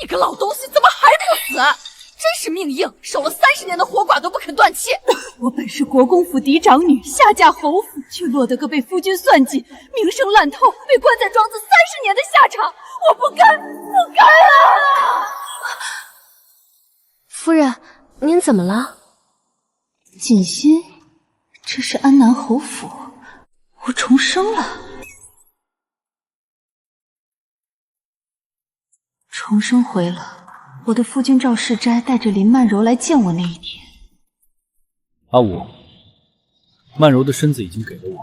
你个老东西，怎么还不死？真是命硬，守了30年的活寡都不肯断气。我本是国公府嫡长女，下嫁侯府，却落得个被夫君算计，名声烂透，被关在庄子30年的下场。我不该，不该啊！夫人，您怎么了？锦心，这是安南侯府，我重生了。重生回了。我的夫君赵世斋带着林曼柔来见我那一天，阿武，曼柔的身子已经给了我，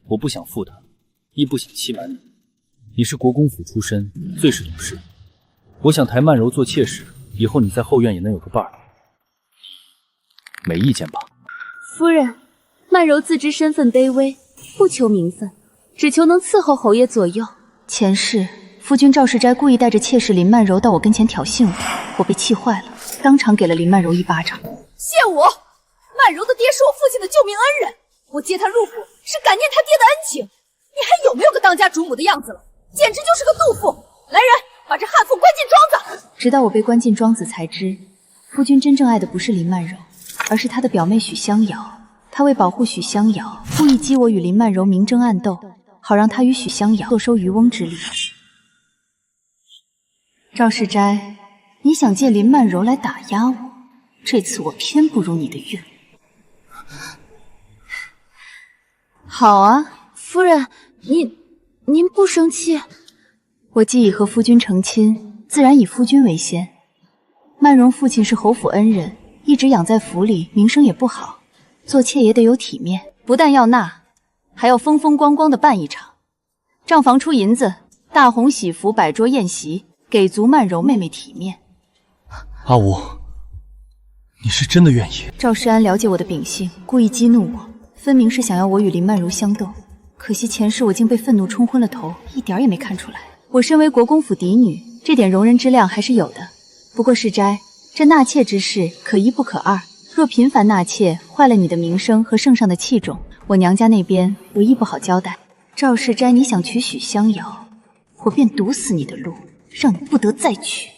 我不想负她，亦不想欺瞒你。你是国公府出身，最是懂事，我想抬曼柔做妾室，以后你在后院也能有个伴儿，没意见吧？夫人，曼柔自知身份卑微，不求名分，只求能伺候侯爷左右。前世夫君赵世斋故意带着妾室林曼柔到我跟前挑衅我被气坏了，当场给了林曼柔一巴掌。谢我！曼柔的爹是我父亲的救命恩人，我接他入府是感念他爹的恩情。你还有没有个当家主母的样子了？简直就是个妒妇！来人，把这悍妇关进庄子！直到我被关进庄子，才知夫君真正爱的不是林曼柔，而是他的表妹许香瑶。他为保护许香瑶，故意激我与林曼柔明争暗斗，好让他与许香瑶坐收渔翁之利。赵世斋，你想借林曼柔来打压我，这次我偏不如你的愿。好啊，夫人，您不生气？我既已和夫君成亲，自然以夫君为先。曼荣父亲是侯府恩人，一直养在府里，名声也不好，做妾也得有体面，不但要纳，还要风风光光的办一场。账房出银子，大红喜服，摆桌宴席，给足曼柔妹妹体面。阿武，你是真的愿意？赵世安了解我的秉性，故意激怒我，分明是想要我与林曼柔相斗。可惜前世我竟被愤怒冲昏了头，一点也没看出来。我身为国公府嫡女，这点容人之量还是有的。不过世斋，这纳妾之事可一不可二，若频繁纳妾，坏了你的名声和圣上的器重，我娘家那边我亦不好交代。赵世斋，你想娶许香瑶，我便堵死你的路，让你不得再娶。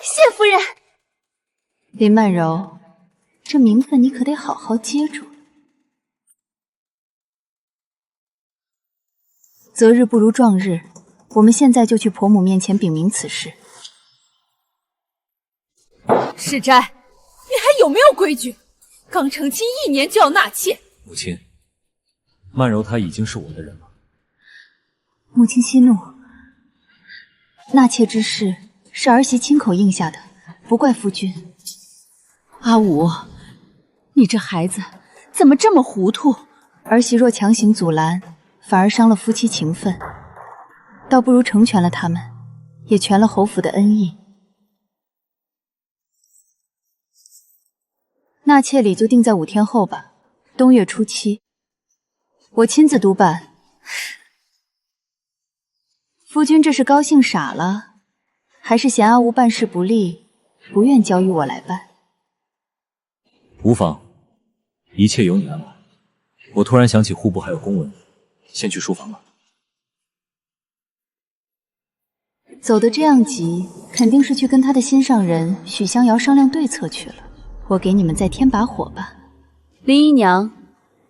谢夫人。林曼柔，这名分你可得好好接住。择日不如撞日，我们现在就去婆母面前禀明此事。世斋，你还有没有规矩？刚成亲1年就要纳妾？母亲，曼柔她已经是我的人了。母亲息怒，纳妾之事是儿媳亲口应下的，不怪夫君。阿武，你这孩子怎么这么糊涂？儿媳若强行阻拦，反而伤了夫妻情分，倒不如成全了他们，也全了侯府的恩义。纳妾礼就定在5天后吧，冬月初7，我亲自督办。夫君这是高兴傻了，还是嫌阿吴办事不力，不愿交于我来办？无妨，一切由你安排。我突然想起户部还有公文，先去书房了。走得这样急，肯定是去跟他的心上人许香瑶商量对策去了。我给你们再添把火吧。林姨娘，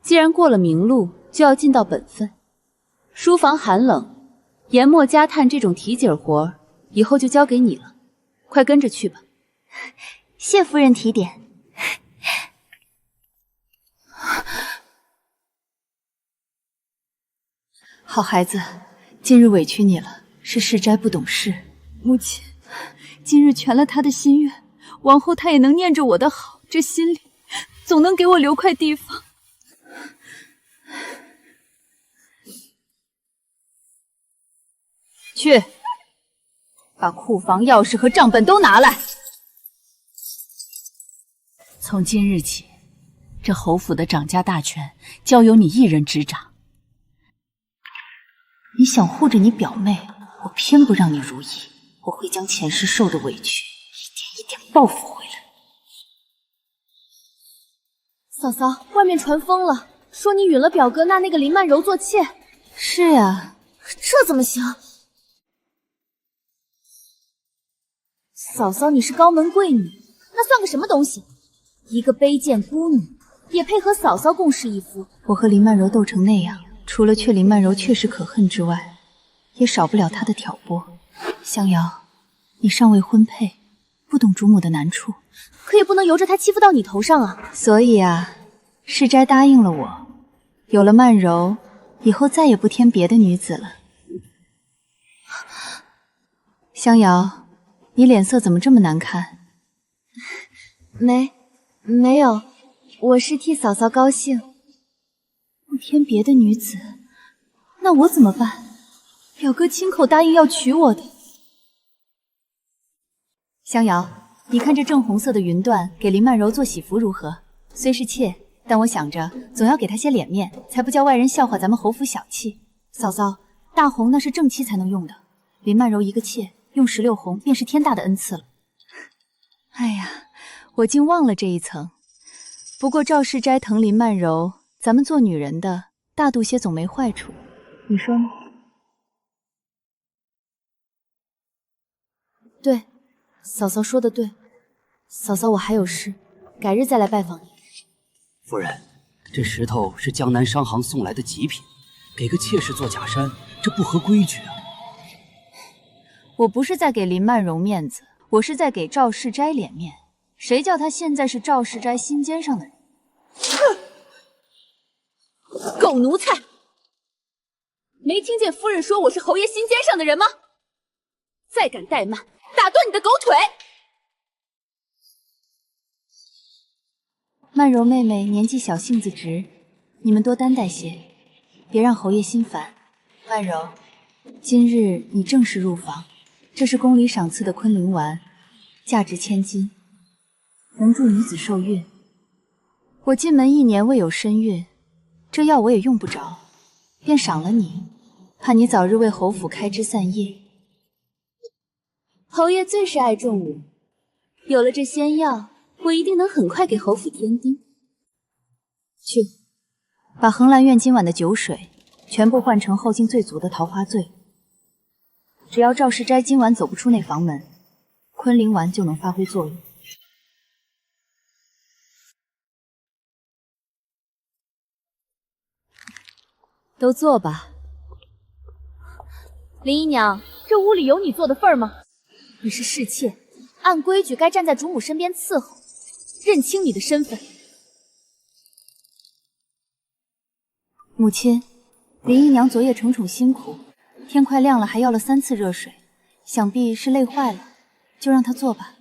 既然过了明路，就要尽到本分。书房寒冷，研墨加炭这种提紧活，以后就交给你了，快跟着去吧。谢夫人提点。好孩子，今日委屈你了，是世斋不懂事。母亲，今日全了他的心愿，往后他也能念着我的好，这心里总能给我留块地方。去，把库房钥匙和账本都拿来。从今日起，这侯府的掌家大权交由你一人执掌。你想护着你表妹，我偏不让你如意。我会将前世受的委屈一点一点报复回来。嫂嫂，外面传疯了，说你允了表哥纳那个林曼柔做妾。是呀，这怎么行？嫂嫂，你是高门贵女，那算个什么东西？一个卑贱孤女，也配和嫂嫂共侍一夫？我和林曼柔斗成那样，除了却林曼柔确实可恨之外，也少不了她的挑拨。香瑶，你尚未婚配，不懂主母的难处，可也不能由着她欺负到你头上啊。所以啊，世斋答应了我，有了曼柔，以后再也不添别的女子了。香瑶，你脸色怎么这么难看？没有，我是替嫂嫂高兴。不添别的女子，那我怎么办？表哥亲口答应要娶我的。香瑶，你看这正红色的云缎给林曼柔做喜服如何？虽是妾，但我想着总要给她些脸面，才不叫外人笑话咱们侯府小气。嫂嫂，大红那是正妻才能用的，林曼柔一个妾用16红便是天大的恩赐了。哎呀，我竟忘了这一层。不过赵世斋疼林曼柔，咱们做女人的大度些总没坏处，你说呢？对，嫂嫂说的对。嫂嫂，我还有事，改日再来拜访你。夫人，这石头是江南商行送来的极品，给个妾室做假山，这不合规矩啊。我不是在给林曼柔面子，我是在给赵世斋脸面。谁叫他现在是赵世斋心尖上的人？狗奴才！没听见夫人说我是侯爷心尖上的人吗？再敢怠慢，打断你的狗腿！曼柔妹妹年纪小，性子直，你们多担待些，别让侯爷心烦。曼柔，今日你正式入房，这是宫里赏赐的昆灵丸，价值1000金，能助女子受孕。我进门1年未有身孕，这药我也用不着，便赏了你，盼你早日为侯府开枝散叶。侯爷最是爱重我，有了这仙药，我一定能很快给侯府添丁。去，把恒兰院今晚的酒水全部换成后劲最足的桃花醉。只要赵世斋今晚走不出那房门，昆灵丸就能发挥作用。都坐吧。林姨娘，这屋里有你坐的份儿吗？你是侍妾，按规矩该站在主母身边伺候，认清你的身份。母亲，林姨娘昨夜重重辛苦，天快亮了还要了3次热水，想必是累坏了，就让她坐吧。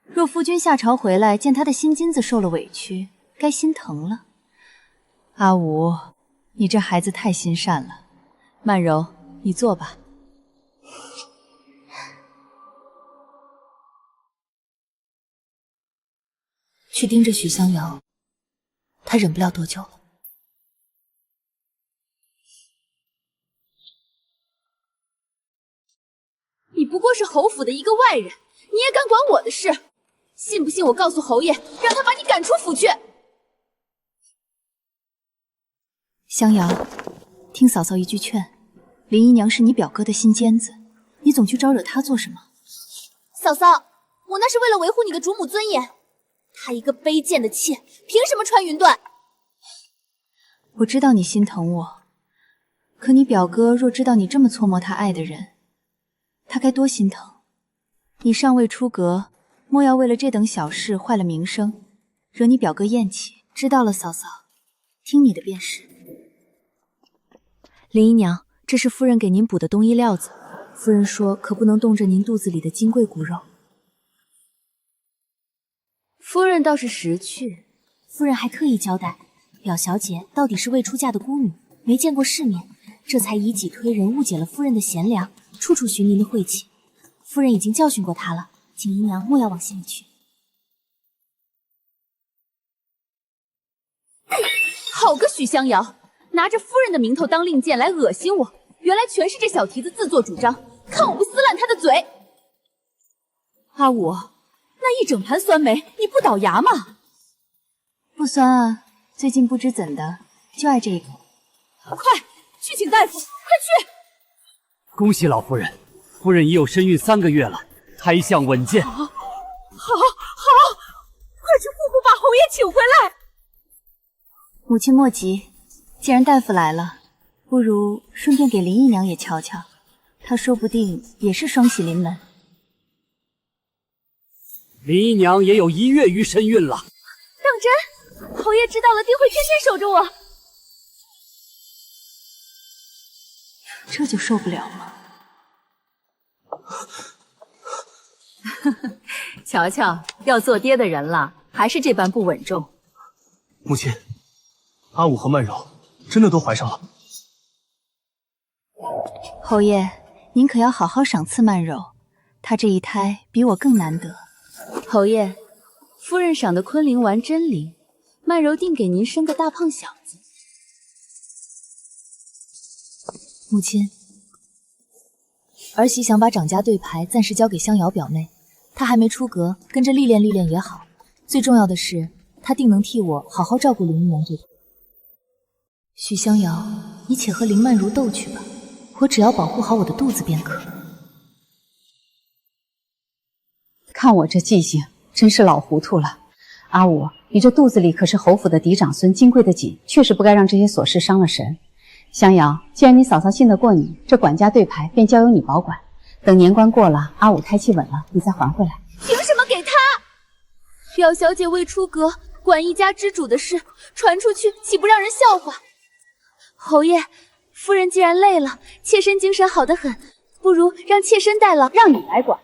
若夫君下朝回来，见她的新金子受了委屈，该心疼了。阿武，你这孩子太心善了。曼柔，你坐吧。去盯着许香瑶，她忍不了多久了。你不过是侯府的一个外人，你也敢管我的事？信不信我告诉侯爷，让他把你赶出府去？香瑶，听嫂嫂一句劝，林姨娘是你表哥的心尖子，你总去招惹她做什么？嫂嫂，我那是为了维护你的主母尊严。她一个卑贱的妾，凭什么穿云缎？我知道你心疼我，可你表哥若知道你这么搓磨他爱的人，他该多心疼。你尚未出阁，莫要为了这等小事坏了名声，惹你表哥厌弃。知道了，嫂嫂，听你的便是。林姨娘，这是夫人给您补的冬衣料子，夫人说可不能冻着您肚子里的金贵骨肉。夫人倒是识趣，夫人还特意交代，表小姐到底是未出嫁的孤女，没见过世面，这才以己推人，误解了夫人的贤良，处处寻您的晦气。夫人已经教训过她了，请姨娘莫要往心里去。好个许香瑶，拿着夫人的名头当令箭来恶心我，原来全是这小蹄子自作主张，看我不撕烂她的嘴！阿武，那一整盘酸梅你不倒牙吗？不酸啊，最近不知怎的就爱这一口。快去请大夫，快去！恭喜老夫人，夫人已有身孕3个月了，开相稳健。好，快去瀑布把侯爷请回来。母亲莫急，既然大夫来了，不如顺便给林姨娘也瞧瞧，她说不定也是双喜临门。林姨娘也有1月余身孕了。当真？侯爷知道了，定会天天守着我。这就受不了吗？瞧瞧，要做爹的人了，还是这般不稳重。母亲，阿武和曼柔真的都怀上了。侯爷，您可要好好赏赐曼柔，她这一胎比我更难得。侯爷，夫人赏的昆灵丸真灵，曼柔定给您生个大胖小子。母亲，儿媳想把掌家对牌暂时交给香瑶表妹，她还没出阁，跟着历练历练也好。最重要的是，她定能替我好好照顾林姨娘这个。许香瑶，你且和林曼如斗去吧，我只要保护好我的肚子便可。看我这记性，真是老糊涂了。阿武，你这肚子里可是侯府的嫡长孙，金贵的紧，确实不该让这些琐事伤了神。香瑶，既然你嫂嫂信得过你，这管家对牌便交由你保管。等年关过了，阿武胎气稳了，你再还回来。凭什么给他？表小姐未出阁，管一家之主的事传出去，岂不让人笑话？侯爷，夫人既然累了，妾身精神好得很，不如让妾身代劳，让你来管。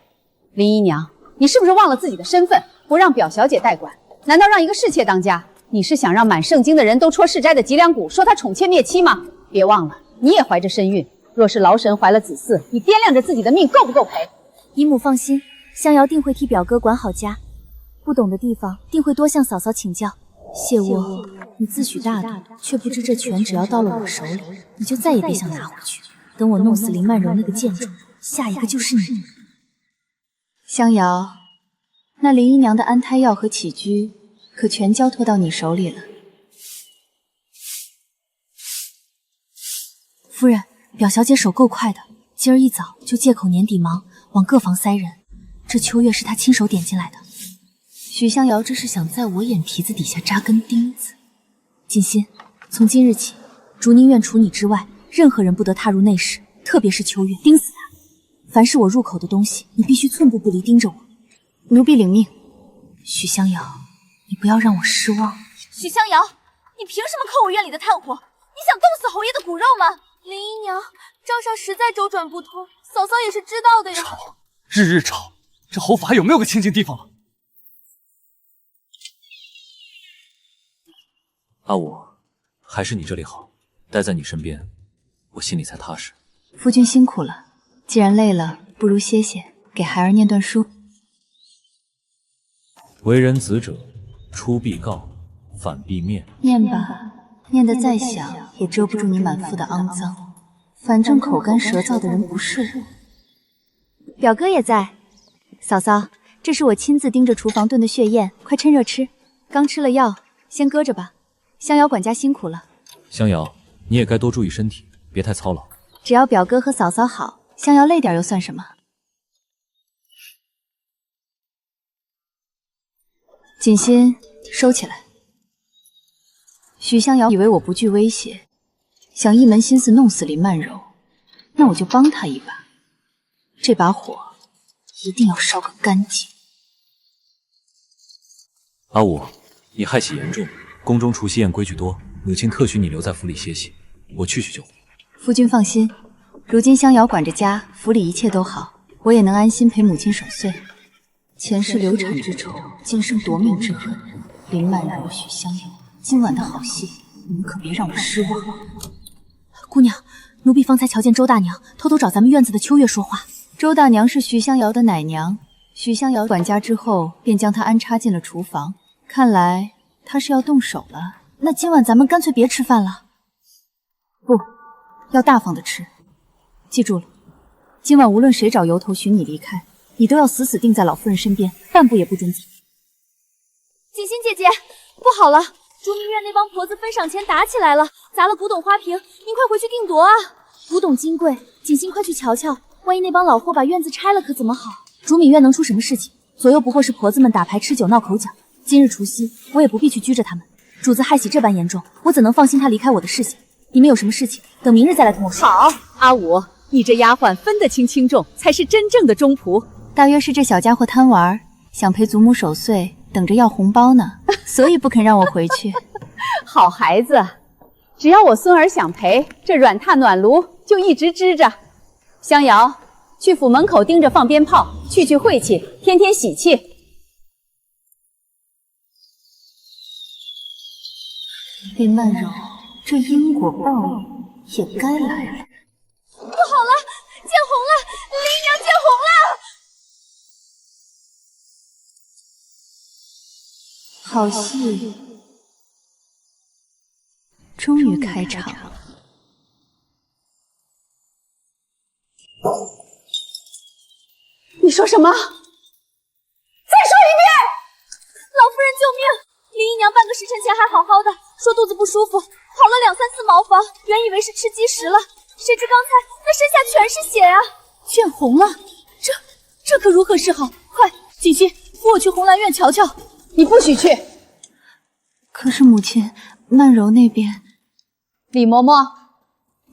林姨娘，你是不是忘了自己的身份，不让表小姐代管？难道让一个侍妾当家？你是想让满圣京的人都戳世斋的脊梁骨，说她宠妾灭妻吗？别忘了，你也怀着身孕，若是劳神怀了子嗣，你掂量着自己的命够不够赔？姨母放心，香瑶定会替表哥管好家，不懂的地方定会多向嫂嫂请教。谢卧，你自诩大度，却不知这权只要到了我手里，你就再也别想拿回去。等我弄死林曼柔那个贱种，下一个就是你。香瑶，那林姨娘的安胎药和起居，可全交托到你手里了。夫人，表小姐手够快的，今儿一早就借口年底忙，往各房塞人。这秋月是她亲手点进来的。许香瑶这是想在我眼皮子底下扎根钉子。锦心，从今日起，竹宁院除你之外，任何人不得踏入内室，特别是秋月，盯死她。凡是我入口的东西，你必须寸步不离盯着我。奴婢领命。许香瑶，你不要让我失望。许香瑶，你凭什么扣我院里的炭火？你想冻死侯爷的骨肉吗？林姨娘，账上实在周转不通，嫂嫂也是知道的呀。吵，日日吵，这侯府还有没有个清静地方了？阿武，还是你这里好，待在你身边，我心里才踏实。夫君辛苦了，既然累了，不如歇歇，给孩儿念段书。为人子者，出必告，反必面。念吧，念得再响，也遮不住你满腹的肮脏。反正口干舌燥的人不是我。表哥也在。嫂嫂，这是我亲自盯着厨房炖的血燕，快趁热吃。刚吃了药，先搁着吧。香瑶管家辛苦了。香瑶，你也该多注意身体，别太操劳。只要表哥和嫂嫂好，香瑶累点又算什么？锦心，收起来。许香瑶以为我不惧威胁，想一门心思弄死林曼柔，那我就帮她一把。这把火一定要烧个干净。阿武，你害喜严重，宫中除夕宴规矩多，母亲特许你留在府里歇息，我去就回。夫君放心，如今香瑶管着家，府里一切都好，我也能安心陪母亲守岁。前世流产之仇，今生夺命之恨，林曼柔、许香瑶，今晚的好戏，你们可别让我失望。姑娘，奴婢方才瞧见周大娘偷偷找咱们院子的秋月说话。周大娘是许香瑶的奶娘，许香瑶管家之后，便将她安插进了厨房。看来她是要动手了。那今晚咱们干脆别吃饭了。不，要大方的吃。记住了，今晚无论谁找由头许你离开，你都要死死定在老夫人身边，半步也不准走。锦心姐姐，不好了！竹明院那帮婆子分赏前打起来了，砸了古董花瓶，您快回去定夺啊！古董金贵，锦心快去瞧瞧，万一那帮老货把院子拆了可怎么好？竹敏院能出什么事情？左右不过是婆子们打牌吃酒闹口角。今日除夕，我也不必去拘着他们。主子害喜这般严重，我怎能放心他离开我的视线？你们有什么事情，等明日再来同我说。好，阿五，你这丫鬟分得清轻重，才是真正的忠仆。大约是这小家伙贪玩，想陪祖母守岁，等着要红包呢，所以不肯让我回去。好孩子，只要我孙儿想陪，这软榻暖炉就一直支着。香瑶，去府门口盯着放鞭炮，去晦气，天天喜气。林曼柔，这因果报应也该来了。不好了，见红了，林姨娘见红了！好戏终于开场了。你说什么？再说一遍！老夫人救命！林姨娘半个时辰前还好好的，说肚子不舒服，跑了2、3次茅房，原以为是吃积食了，谁知刚才那身下全是血啊！见红了，这可如何是好？快，锦溪，扶我去红兰院瞧瞧。你不许去！可是母亲，曼柔那边……李嬷嬷，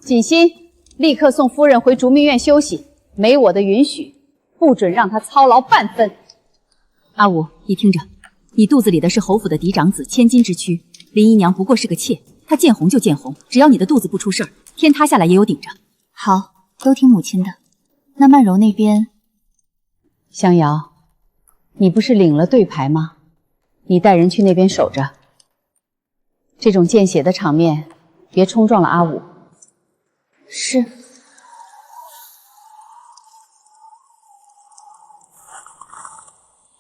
锦溪，立刻送夫人回竹明院休息，没我的允许，不准让她操劳半分。阿五，你听着，你肚子里的是侯府的嫡长子，千金之躯。林姨娘不过是个妾，她见红就见红，只要你的肚子不出事儿，天塌下来也有顶着。好，都听母亲的。那曼柔那边，香瑶，你不是领了对牌吗？你带人去那边守着。这种见血的场面，别冲撞了阿武。是。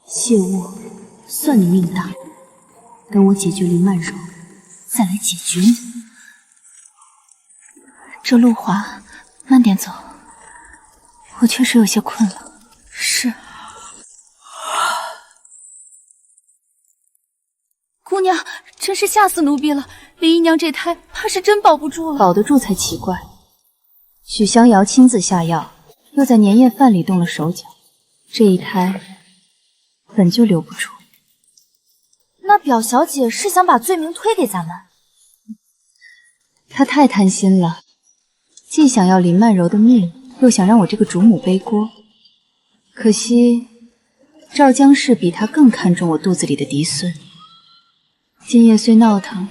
谢卧，算你命大，等我解决林曼柔，再来解决你。这路滑，慢点走，我确实有些困了。是。姑娘，真是吓死奴婢了！林姨娘这胎怕是真保不住了。保得住才奇怪。许香瑶亲自下药，又在年夜饭里动了手脚，这一胎本就留不住。那表小姐是想把罪名推给咱们？她太贪心了，既想要林曼柔的命，又想让我这个主母背锅。可惜赵江氏比她更看重我肚子里的嫡孙。今夜虽闹腾，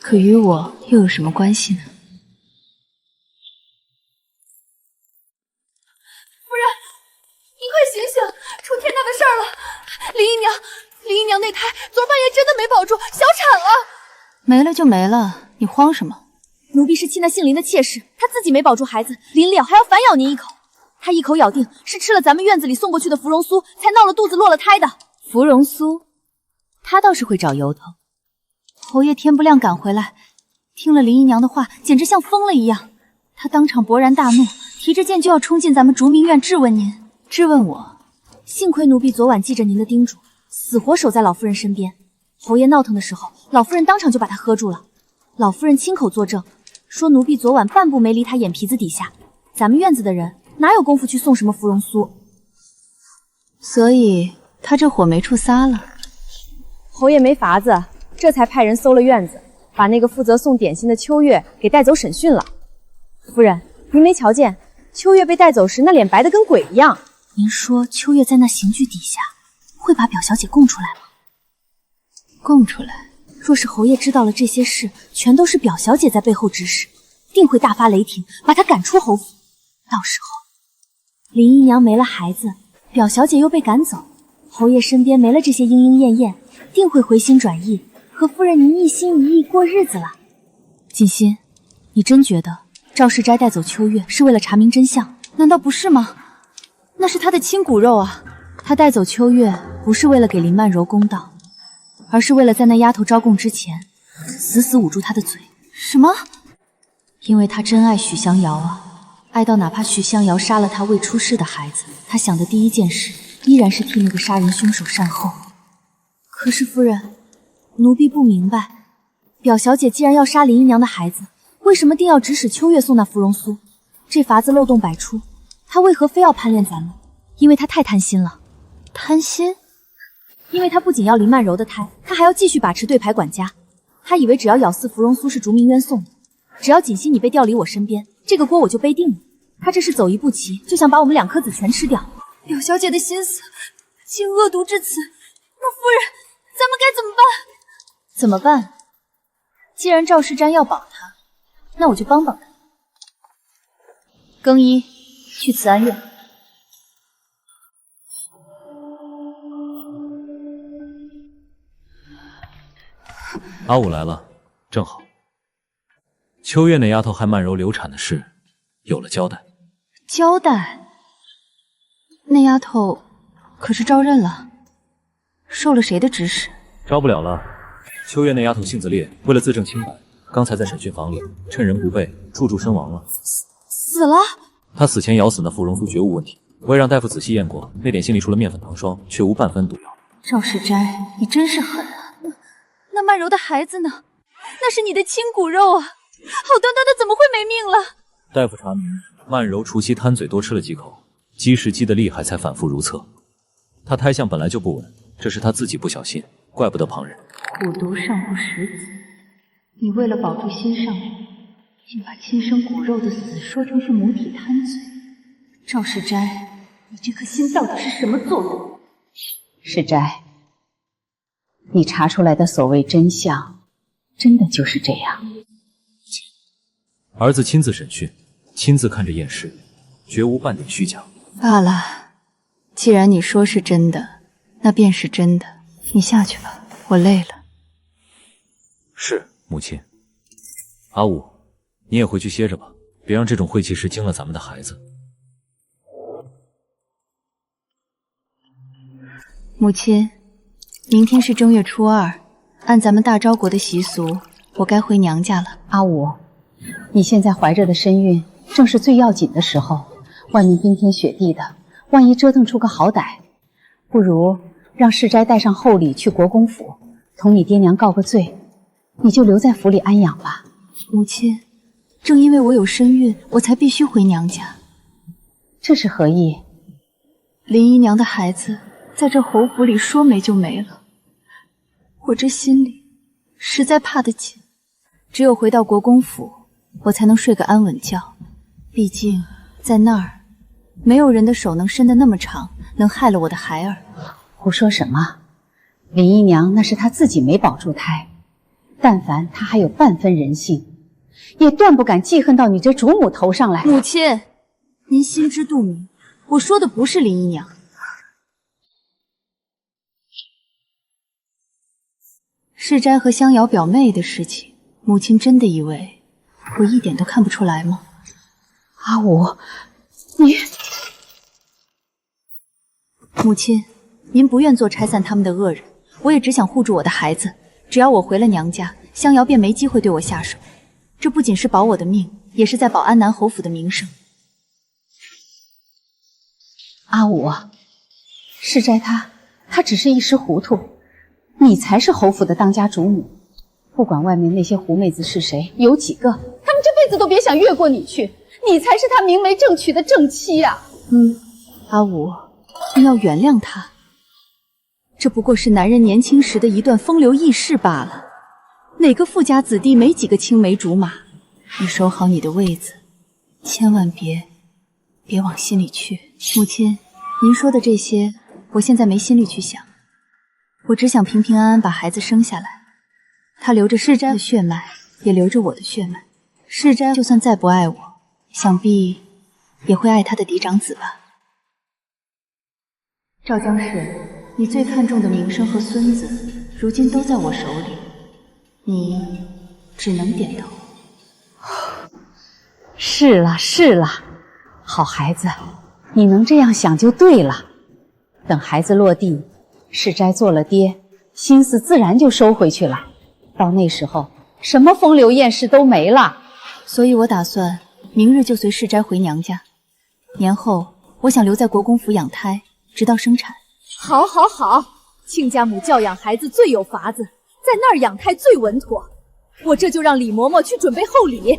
可与我又有什么关系呢？夫人，您快醒醒，出天大的事儿了！林姨娘那胎昨半夜真的没保住，小产了。没了就没了，你慌什么？奴婢是亲那姓林的妾室，她自己没保住孩子，临了还要反咬您一口。她一口咬定是吃了咱们院子里送过去的芙蓉酥，才闹了肚子落了胎的。芙蓉酥，她倒是会找由头。侯爷天不亮赶回来，听了林姨娘的话，简直像疯了一样。他当场勃然大怒，提着剑就要冲进咱们竹明院质问您，质问我。幸亏奴婢昨晚记着您的叮嘱，死活守在老夫人身边。侯爷闹腾的时候，老夫人当场就把他喝住了。老夫人亲口作证，说奴婢昨晚半步没离他眼皮子底下。咱们院子的人哪有功夫去送什么芙蓉酥？所以他这火没处撒了。侯爷没法子，这才派人搜了院子，把那个负责送点心的秋月给带走审讯了。夫人，您没瞧见秋月被带走时那脸白得跟鬼一样？您说秋月在那刑具底下会把表小姐供出来吗？供出来，若是侯爷知道了这些事全都是表小姐在背后指使，定会大发雷霆，把她赶出侯府。到时候林姨娘没了孩子，表小姐又被赶走，侯爷身边没了这些莺莺燕燕，定会回心转意，和夫人您一心一意过日子了。锦心，你真觉得赵世斋带走秋月是为了查明真相？难道不是吗？那是他的亲骨肉啊！他带走秋月不是为了给林曼柔公道，而是为了在那丫头招供之前死死捂住她的嘴。什么？因为他真爱许香瑶啊，爱到哪怕许香瑶杀了他未出世的孩子，他想的第一件事依然是替那个杀人凶手善后。可是夫人，奴婢不明白，表小姐既然要杀林姨娘的孩子，为什么定要指使秋月送那芙蓉酥？这法子漏洞百出，她为何非要攀恋咱们？因为他太贪心了。贪心？因为他不仅要林曼柔的胎，他还要继续把持对牌管家。他以为只要咬死芙蓉苏是竹明渊送的，只要锦溪你被调离我身边，这个锅我就背定了。他这是走一步棋，就想把我们2颗子全吃掉。柳小姐的心思竟恶毒至此，那夫人，咱们该怎么办？怎么办？既然赵世瞻要保他，那我就帮帮他。更衣，去慈安院。阿武来了，正好。秋月那丫头害曼柔流产的事有了交代。交代？那丫头可是招认了，受了谁的指使？招不了了。秋月那丫头性子烈，为了自证清白，刚才在审讯房里趁人不备，处处身亡了。死了？她死前咬死那芙蓉苏绝无问题，我也让大夫仔细验过，那点心里除了面粉糖霜，却无半分毒药。赵世瞻，你真是狠啊！那曼柔的孩子呢？那是你的亲骨肉啊！好端端的怎么会没命了？大夫查明，曼柔除夕贪嘴多吃了几口，积食积得厉害，才反复如厕。她胎相本来就不稳，这是她自己不小心，怪不得旁人。苦毒尚不食子，你为了保住心上人，竟把亲生骨肉的死说成是母体贪嘴。赵世瞻，你这颗心到底是什么作用？世斋，你查出来的所谓真相，真的就是这样？儿子亲自审讯，亲自看着验尸，绝无半点虚假。罢了，既然你说是真的，那便是真的。你下去吧，我累了。是，母亲。阿武，你也回去歇着吧，别让这种晦气事惊了咱们的孩子。母亲，明天是正月初2，按咱们大昭国的习俗，我该回娘家了。阿武，你现在怀着的身孕正是最要紧的时候，外面冰天雪地的，万一折腾出个好歹，不如让世斋带上厚礼去国公府，同你爹娘告个罪，你就留在府里安养吧。母亲，正因为我有身孕，我才必须回娘家。这是何意？林姨娘的孩子在这侯府里说没就没了，我这心里实在怕得紧。只有回到国公府，我才能睡个安稳觉。毕竟在那儿，没有人的手能伸得那么长，能害了我的孩儿。胡说什么？林姨娘那是她自己没保住胎，但凡她还有半分人性，也断不敢记恨到你这主母头上来。母亲，您心知肚明，我说的不是林姨娘。世斋和香瑶表妹的事情，母亲真的以为我一点都看不出来吗？阿武，你……母亲，您不愿做拆散他们的恶人，我也只想护住我的孩子。只要我回了娘家，香瑶便没机会对我下手。这不仅是保我的命，也是在保安南侯府的名声。阿武，世斋他只是一时糊涂，你才是侯府的当家主母。不管外面那些狐妹子是谁，有几个，他们这辈子都别想越过你去。你才是他明媒正娶的正妻啊！阿武，你要原谅他，这不过是男人年轻时的一段风流轶事罢了。哪个富家子弟没几个青梅竹马？你守好你的位子，千万别往心里去。母亲，您说的这些，我现在没心力去想。我只想平平安安把孩子生下来。他留着世斋的血脉，也留着我的血脉。世斋就算再不爱我，想必也会爱他的嫡长子吧。赵江氏，你最看重的名声和孙子，如今都在我手里，你只能点头。是啦是啦，好孩子，你能这样想就对了。等孩子落地，世斋做了爹，心思自然就收回去了。到那时候，什么风流艳事都没了。所以我打算明日就随世斋回娘家，年后我想留在国公府养胎，直到生产。好，好，好！亲家母教养孩子最有法子，在那儿养胎最稳妥。我这就让李嬷嬷去准备厚礼。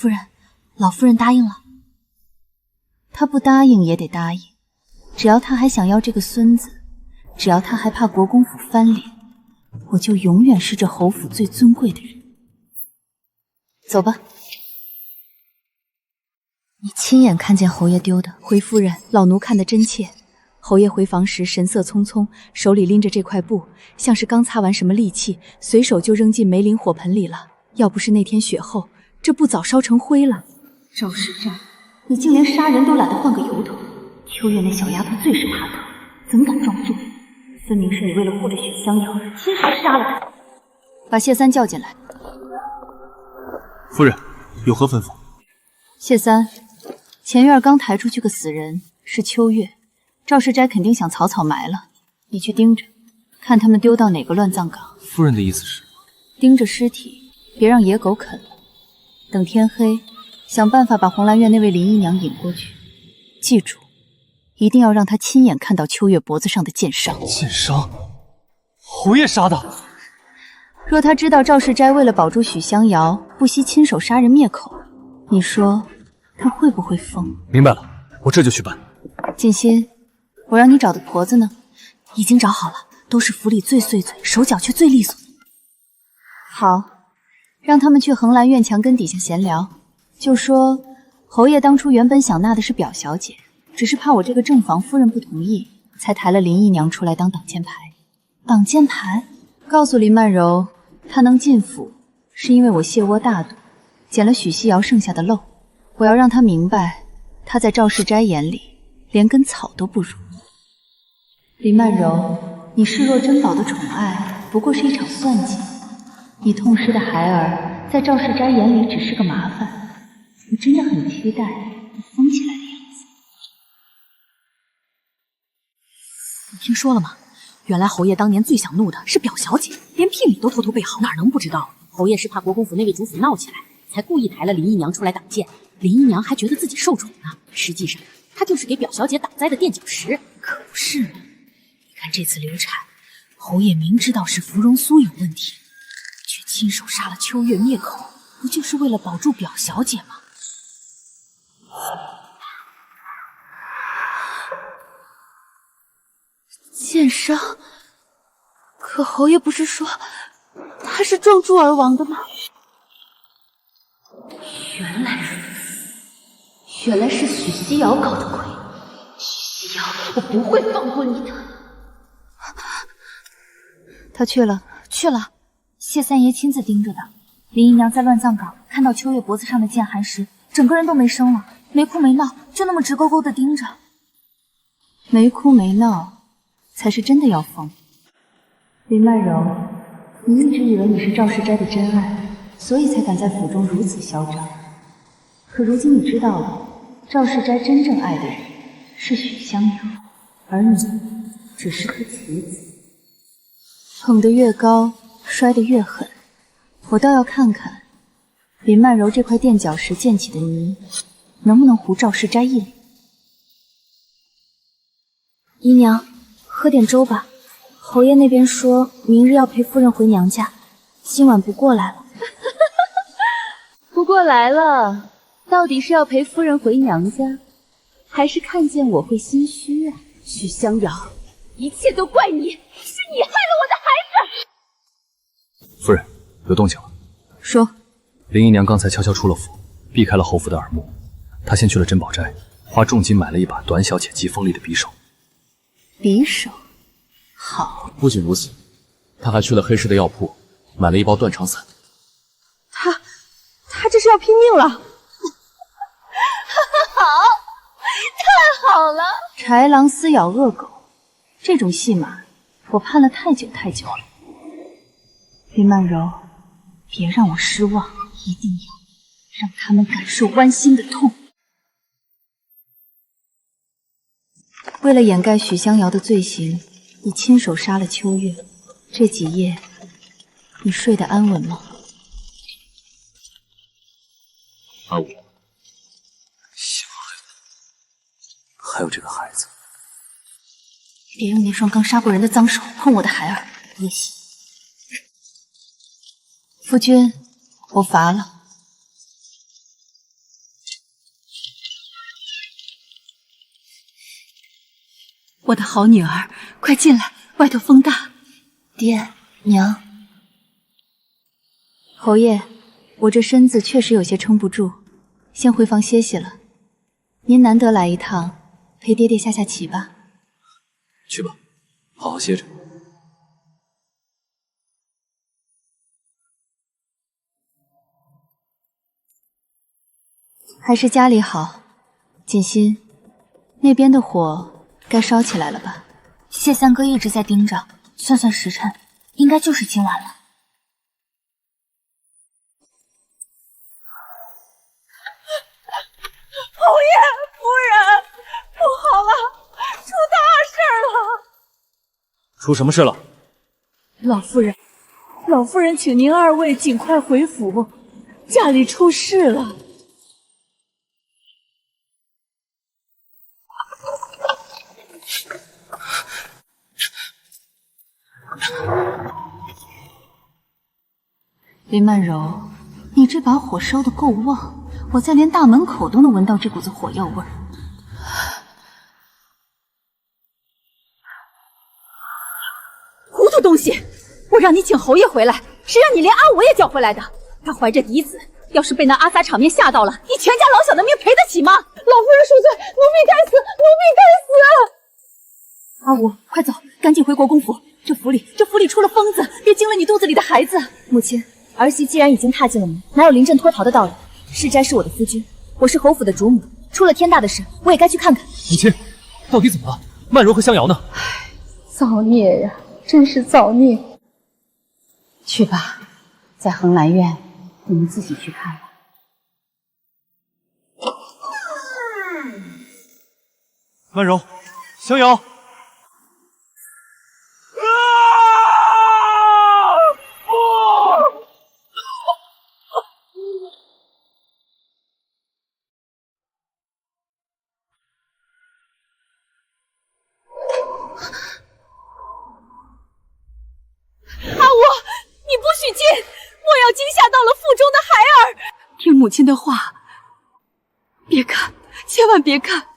夫人，老夫人答应了。她不答应也得答应，只要她还想要这个孙子，只要她还怕国公府翻脸，我就永远是这侯府最尊贵的人。走吧。你亲眼看见侯爷丢的？回夫人，老奴看得真切。侯爷回房时神色匆匆，手里拎着这块布，像是刚擦完什么利器，随手就扔进梅林火盆里了。要不是那天雪后，这布早烧成灰了。赵世斋，你竟连杀人都懒得换个由头。秋月那小丫头最是怕疼，怎敢装作？分明是你为了护着许香瑶，亲手杀了她。把谢三叫进来。夫人，有何吩咐？谢三，前院刚抬出去个死人，是秋月。赵世斋肯定想草草埋了，你去盯着，看他们丢到哪个乱葬岗。夫人的意思是？盯着尸体，别让野狗啃了。等天黑，想办法把红兰院那位林姨娘引过去。记住，一定要让她亲眼看到秋月脖子上的剑伤。剑伤？侯爷杀的？若他知道赵世斋为了保住许香瑶，不惜亲手杀人灭口，你说他会不会疯？明白了，我这就去办。锦心，我让你找的婆子呢？已经找好了，都是府里最碎嘴，手脚却最利索。好，让他们去横兰院墙根底下闲聊，就说侯爷当初原本想纳的是表小姐，只是怕我这个正房夫人不同意，才抬了林姨娘出来当挡箭牌。挡箭牌？告诉林曼柔，她能进府，是因为我卸窝大度，捡了许西瑶剩下的漏。我要让她明白，她在赵世斋眼里连根草都不如。林曼柔，你视若珍宝的宠爱，不过是一场算计。你痛失的孩儿，在赵世斋眼里只是个麻烦。我真的很期待你疯起来的样子。你听说了吗？原来侯爷当年最想怒的是表小姐，连聘礼都偷偷备好，哪能不知道？侯爷是怕国公府那位主府闹起来，才故意抬了林姨娘出来挡箭。林姨娘还觉得自己受宠呢，实际上她就是给表小姐挡灾的垫脚石。可不是嘛？你看这次流产，侯爷明知道是芙蓉酥有问题，却亲手杀了秋月灭口，不就是为了保住表小姐吗？剑伤，可侯爷不是说他是撞柱而亡的吗？原来是许西瑶搞的鬼。许西瑶，我不会放过你的。他去了，谢三爷亲自盯着的。林姨娘在乱葬岗看到秋月脖子上的剑寒时，整个人都没声了，没哭没闹，就那么直勾勾的盯着。没哭没闹，才是真的要疯。林曼柔，你一直以为你是赵世斋的真爱，所以才敢在府中如此嚣张。可如今你知道了，赵世斋真正爱的人是许香瑶，而你只是颗棋子。捧得越高，摔得越狠。我倒要看看林曼柔这块垫脚石溅起的泥，能不能糊赵世斋一脸。姨娘，喝点粥吧。侯爷那边说明日要陪夫人回娘家，今晚不过来了。不过来了，到底是要陪夫人回娘家，还是看见我会心虚啊？许香瑶，一切都怪你，是你害了我的孩子。夫人，有动静了。说，林姨娘刚才悄悄出了府，避开了侯府的耳目。她先去了珍宝斋，花重金买了一把短小且极锋利的匕首。匕首？好。不仅如此，她还去了黑市的药铺，买了一包断肠散。他这是要拼命了。太好了！豺狼撕咬恶狗，这种戏码我盼了太久太久了。林曼柔，别让我失望，一定要让他们感受剜心的痛。为了掩盖许香瑶的罪行，你亲手杀了秋月。这几夜，你睡得安稳吗？阿武，还有这个孩子，别用那双刚杀过人的脏手碰我的孩儿，恶心！夫君，我乏了。我的好女儿，快进来，外头风大。爹娘，侯爷，我这身子确实有些撑不住，先回房歇息了。您难得来一趟，陪爹爹下下棋吧。去吧，好好歇着。还是家里好。锦心，那边的火该烧起来了吧？谢三哥一直在盯着，算算时辰，应该就是今晚了。侯爷夫人，不好了，出大事了！出什么事了？老夫人请您二位尽快回府，家里出事了。林曼柔，你这把火烧得够旺，我在连大门口都能闻到这股子火药味儿。糊涂东西！我让你请侯爷回来，谁让你连阿武也叫回来的？他怀着嫡子，要是被那阿撒场面吓到了，你全家老小的命赔得起吗？老夫人恕罪，奴婢该死，奴婢该死！阿武，快走，赶紧回国公府。这府里出了疯子，别惊了你肚子里的孩子。母亲，儿媳既然已经踏进了门，哪有临阵脱逃的道理？世斋是我的夫君，我是侯府的主母，出了天大的事，我也该去看看。母亲，到底怎么了？曼柔和香瑶呢？造孽呀，真是造孽！去吧，在恒兰院，你们自己去看吧。曼柔，香瑶。你不许进！莫要惊吓到了腹中的孩儿！听母亲的话，别看，千万别看。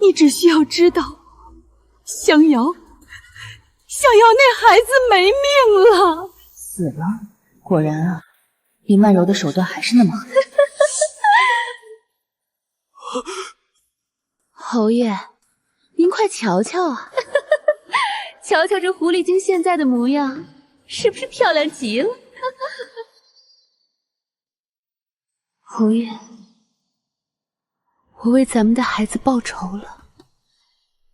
你只需要知道，香瑶那孩子没命了，死了。果然啊，林曼柔的手段还是那么狠。侯爷，您快瞧瞧啊！瞧瞧这狐狸精现在的模样，是不是漂亮极了？侯爷，我为咱们的孩子报仇了，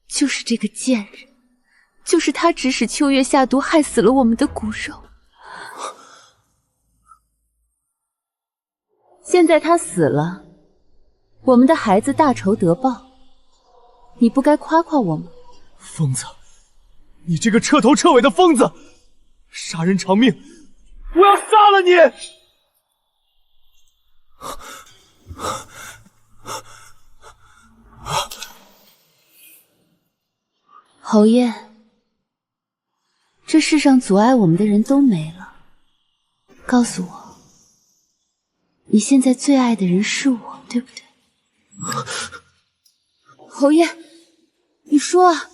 就是这个贱人，就是他指使秋月下毒，害死了我们的骨肉。现在他死了，我们的孩子大仇得报，你不该夸夸我吗？疯子，你这个彻头彻尾的疯子！杀人偿命，我要杀了你！侯爷，这世上阻碍我们的人都没了，告诉我，你现在最爱的人是我，对不对？侯爷，你说啊，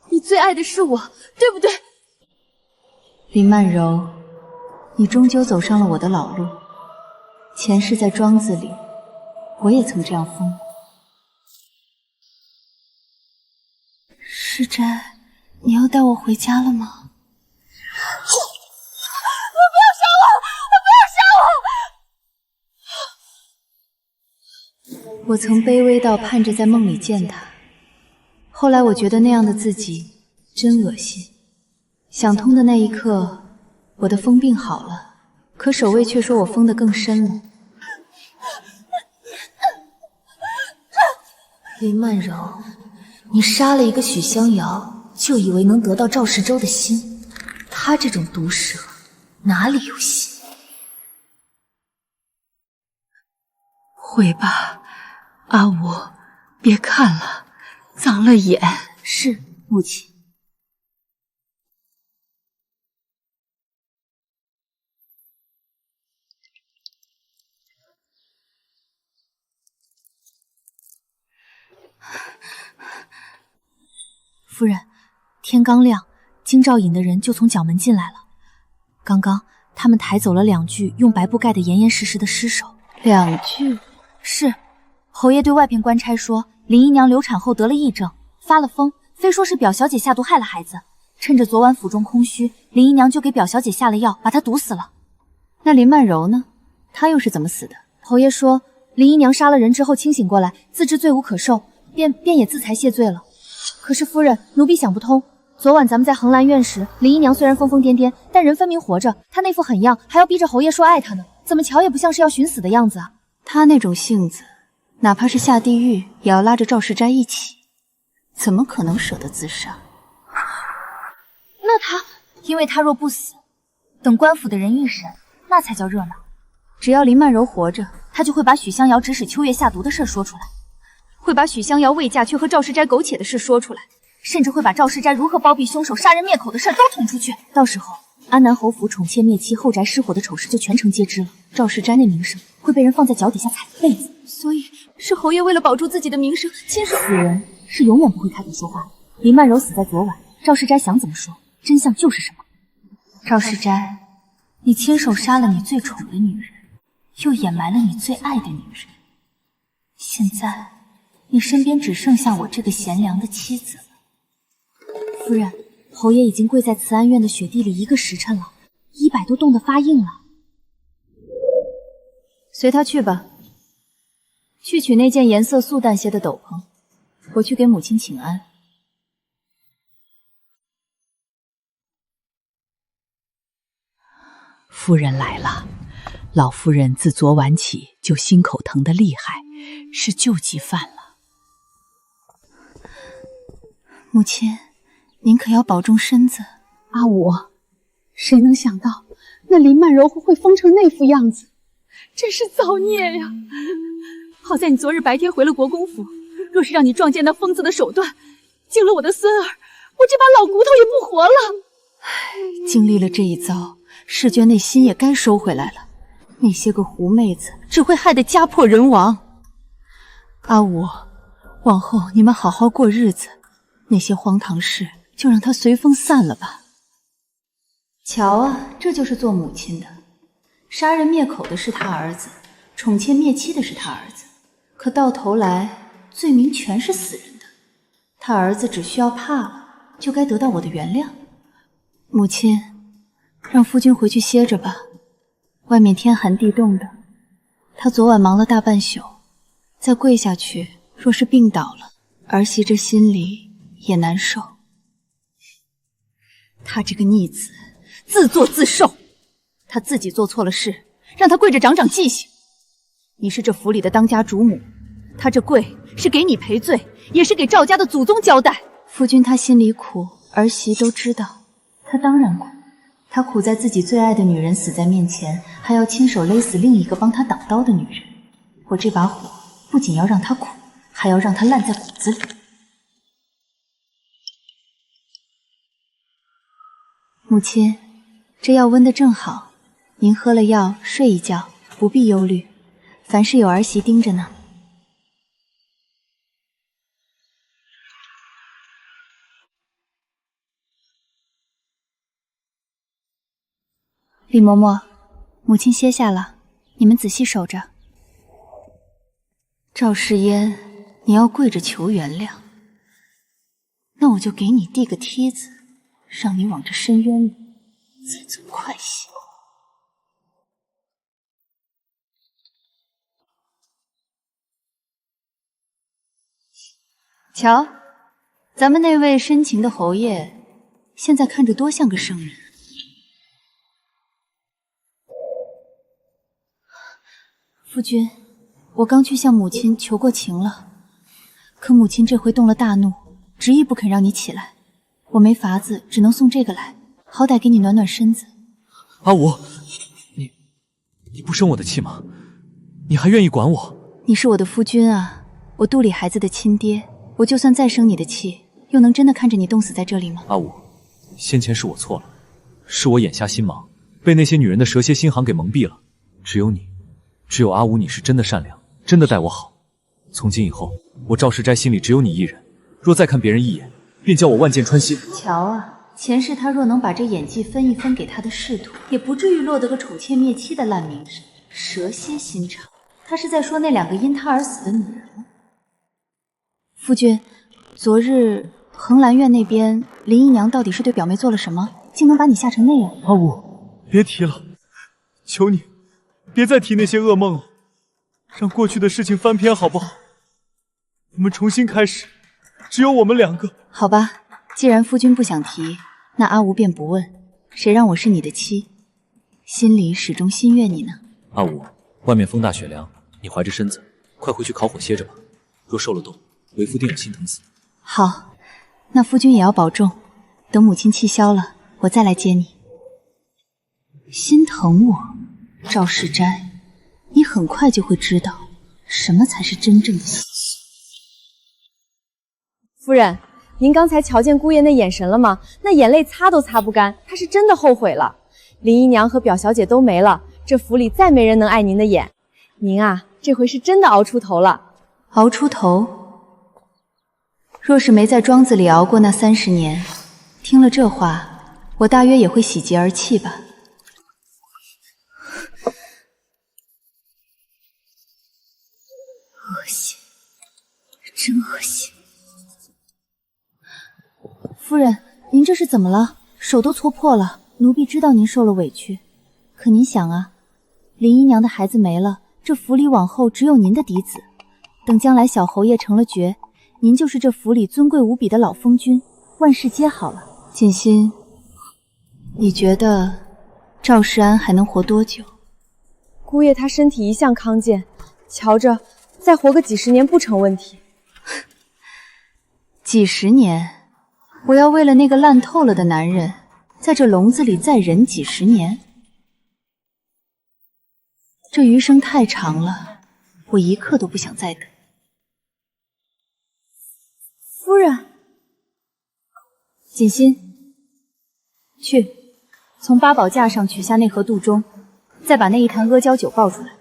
你最爱的是我，对不对？林曼柔，你终究走上了我的老路。前世在庄子里，我也曾这样疯过。世斋，你要带我回家了吗？不要杀我！我曾卑微到盼着在梦里见他，后来我觉得那样的自己真恶心。想通的那一刻，我的疯病好了，可守卫却说我疯得更深了。林曼柔，你杀了一个许香瑶，就以为能得到赵世周的心？他这种毒蛇哪里有心？回吧，阿武，别看了，脏了眼。是，母亲。夫人，天刚亮，京兆尹的人就从角门进来了。刚刚他们抬走了2具用白布盖得严严实实的尸首。2具？是。侯爷对外边官差说，林姨娘流产后得了癔症，发了疯，非说是表小姐下毒害了孩子。趁着昨晚府中空虚，林姨娘就给表小姐下了药，把她毒死了。那林曼柔呢？她又是怎么死的？侯爷说，林姨娘杀了人之后清醒过来，自知罪无可恕，便也自裁谢罪了。可是夫人，奴婢想不通，昨晚咱们在恒兰院时，林姨娘虽然疯疯癫癫，但人分明活着，她那副狠样，还要逼着侯爷说爱她呢，怎么瞧也不像是要寻死的样子啊。她那种性子，哪怕是下地狱，也要拉着赵世斋一起，怎么可能舍得自杀？那她，因为她若不死，等官府的人一审，那才叫热闹。只要林曼柔活着，她就会把许香瑶指使秋月下毒的事说出来，会把许香瑶未嫁却和赵世斋苟且的事说出来，甚至会把赵世斋如何包庇凶手、杀人灭口的事都捅出去。到时候，安南侯府宠妾灭妻、后宅失火的丑事就全城皆知了。赵世斋那名声会被人放在脚底下踩一辈子。所以是侯爷为了保住自己的名声，亲手。死人是永远不会开口说话的。林曼柔死在昨晚，赵世斋想怎么说，真相就是什么。赵世斋，你亲手杀了你最宠的女人，又掩埋了你最爱的女人，现在你身边只剩下我这个贤良的妻子了。夫人，侯爷已经跪在慈安院的雪地里1个时辰了，衣摆都冻得发硬了。随他去吧，去取那件颜色素淡些的斗篷，我去给母亲请安。夫人来了，老夫人自昨晚起就心口疼得厉害，是救急犯了。母亲，您可要保重身子。阿武，谁能想到那林曼柔会疯成那副样子，真是造孽呀！好在你昨日白天回了国公府，若是让你撞见那疯子的手段，惊了我的孙儿，我这把老骨头也不活了。经历了这一遭，世娟那心也该收回来了。那些个狐妹子只会害得家破人亡。阿武，往后你们好好过日子，那些荒唐事就让它随风散了吧。瞧啊，这就是做母亲的，杀人灭口的是他儿子，宠妾灭妻的是他儿子，可到头来罪名全是死人的。他儿子只需要怕了，就该得到我的原谅。母亲，让夫君回去歇着吧，外面天寒地冻的，他昨晚忙了大半宿，再跪下去，若是病倒了，儿媳这心里也难受。他这个逆子，自作自受，他自己做错了事，让他跪着长长记性。你是这府里的当家主母，他这跪是给你赔罪，也是给赵家的祖宗交代。夫君他心里苦，儿媳都知道，他当然苦。他苦在自己最爱的女人死在面前，还要亲手勒死另一个帮他挡刀的女人。我这把火不仅要让他苦，还要让他烂在骨子里。母亲，这药温得正好，您喝了药睡一觉，不必忧虑，凡事有儿媳盯着呢。李嬷嬷，母亲歇下了，你们仔细守着。赵世嫣，你要跪着求原谅，那我就给你递个梯子，让你往这深渊里再走快些。瞧，咱们那位深情的侯爷，现在看着多像个圣人。夫君，我刚去向母亲求过情了，可母亲这回动了大怒，执意不肯让你起来。我没法子，只能送这个来，好歹给你暖暖身子。阿武，你不生我的气吗？你还愿意管我？你是我的夫君啊，我肚里孩子的亲爹，我就算再生你的气，又能真的看着你冻死在这里吗？阿武，先前是我错了，是我眼瞎心盲，被那些女人的蛇蝎心行给蒙蔽了。只有你，只有阿武，你是真的善良，真的待我好。从今以后，我赵世斋心里只有你一人，若再看别人一眼，便叫我万箭穿心。瞧啊，前世他若能把这演技分一分给他的仕途，也不至于落得个宠妾灭妻的烂名声。蛇蝎心肠，他是在说那2个因他而死的女人吗？夫君，昨日恒兰院那边林姨娘到底是对表妹做了什么，竟能把你吓成那样？阿武，别提了，求你别再提那些噩梦了，让过去的事情翻篇好不好？我们重新开始，只有我们2个。好吧，既然夫君不想提，那阿吴便不问。谁让我是你的妻，心里始终心悦你呢？阿武，外面风大雪凉，你怀着身子，快回去烤火歇着吧。若受了冻，为夫定要心疼死。好，那夫君也要保重。等母亲气消了，我再来接你。心疼我，赵世斋，你很快就会知道什么才是真正的喜气。夫人，您刚才瞧见姑爷那眼神了吗？那眼泪擦都擦不干，他是真的后悔了。林姨娘和表小姐都没了，这府里再没人能碍您的眼。您啊，这回是真的熬出头了。熬出头？若是没在庄子里熬过那30年，听了这话，我大约也会喜极而泣吧。恶心，真恶心！夫人，您这是怎么了？手都搓破了。奴婢知道您受了委屈，可您想啊，林姨娘的孩子没了，这府里往后只有您的嫡子。等将来小侯爷成了爵，您就是这府里尊贵无比的老封君，万事皆好了。锦心，你觉得赵世安还能活多久？姑爷他身体一向康健，瞧着再活个几10年不成问题。几10年？我要为了那个烂透了的男人，在这笼子里再忍几10年？这余生太长了，我一刻都不想再等。夫人，锦心，去，从八宝架上取下那盒杜中，再把那一坛阿胶酒抱出来。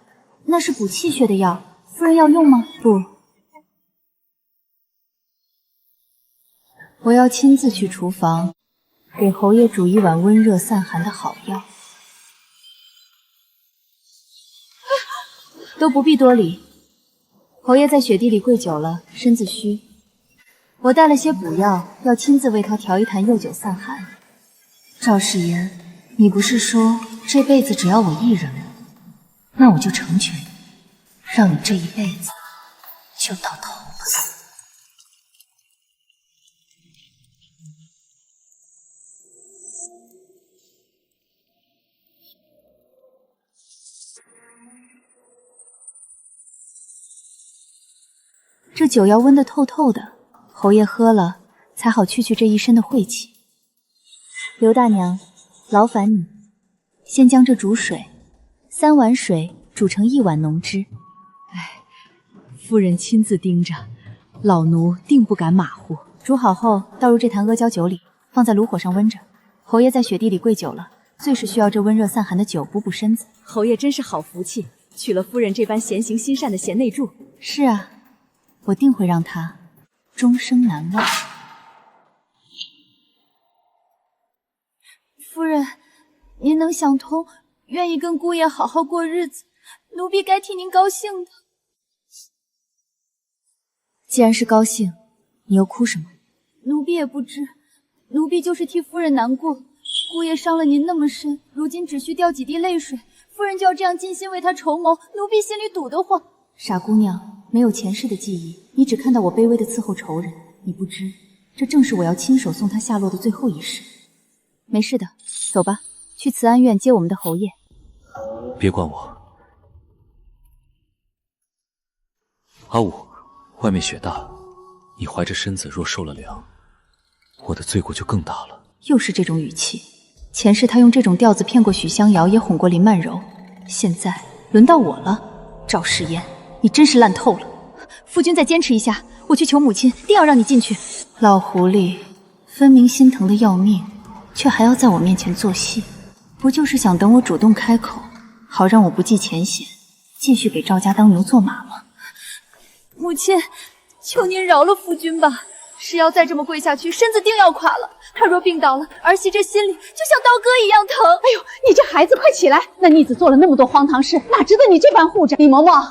那是补气血的药，夫人要用吗？不，我要亲自去厨房，给侯爷煮一碗温热散寒的好药。都不必多礼，侯爷在雪地里跪久了，身子虚。我带了些补药，要亲自为他调一坛柚酒散寒。赵世言，你不是说这辈子只要我一人吗？那我就成全你，让你这一辈子就到头不死。这酒要温得透透的，侯爷喝了才好去这一身的晦气。刘大娘，劳烦你先将这煮水，3碗水煮成1碗浓汁。哎，夫人亲自盯着，老奴定不敢马虎。煮好后倒入这坛阿胶酒里，放在炉火上温着。侯爷在雪地里跪久了，最是需要这温热散寒的酒补补身子。侯爷真是好福气，娶了夫人这般贤行心善的贤内助。是啊，我定会让他终生难忘。夫人，您能想通，愿意跟姑爷好好过日子，奴婢该替您高兴的。既然是高兴，你又哭什么？奴婢也不知，奴婢就是替夫人难过。姑爷伤了您那么深，如今只需掉几滴泪水，夫人就要这样尽心为他筹谋，奴婢心里堵得慌。傻姑娘，没有前世的记忆，你只看到我卑微的伺候仇人，你不知，这正是我要亲手送他下落的最后一世。没事的，走吧，去慈安院接我们的侯爷。别管我。阿武，外面雪大，你怀着身子若受了凉，我的罪过就更大了。又是这种语气，前世他用这种调子骗过许香瑶，也哄过林曼柔，现在轮到我了。赵世嫣，你真是烂透了！夫君再坚持一下，我去求母亲，定要让你进去。老狐狸，分明心疼的要命，却还要在我面前做戏，不就是想等我主动开口，好让我不计前嫌，继续给赵家当牛做马吗？母亲，求您饶了夫君吧！是要再这么跪下去，身子定要垮了。他若病倒了，儿媳这心里就像刀割一样疼。哎呦，你这孩子快起来！那逆子做了那么多荒唐事，哪值得你这般护着？李嬷嬷，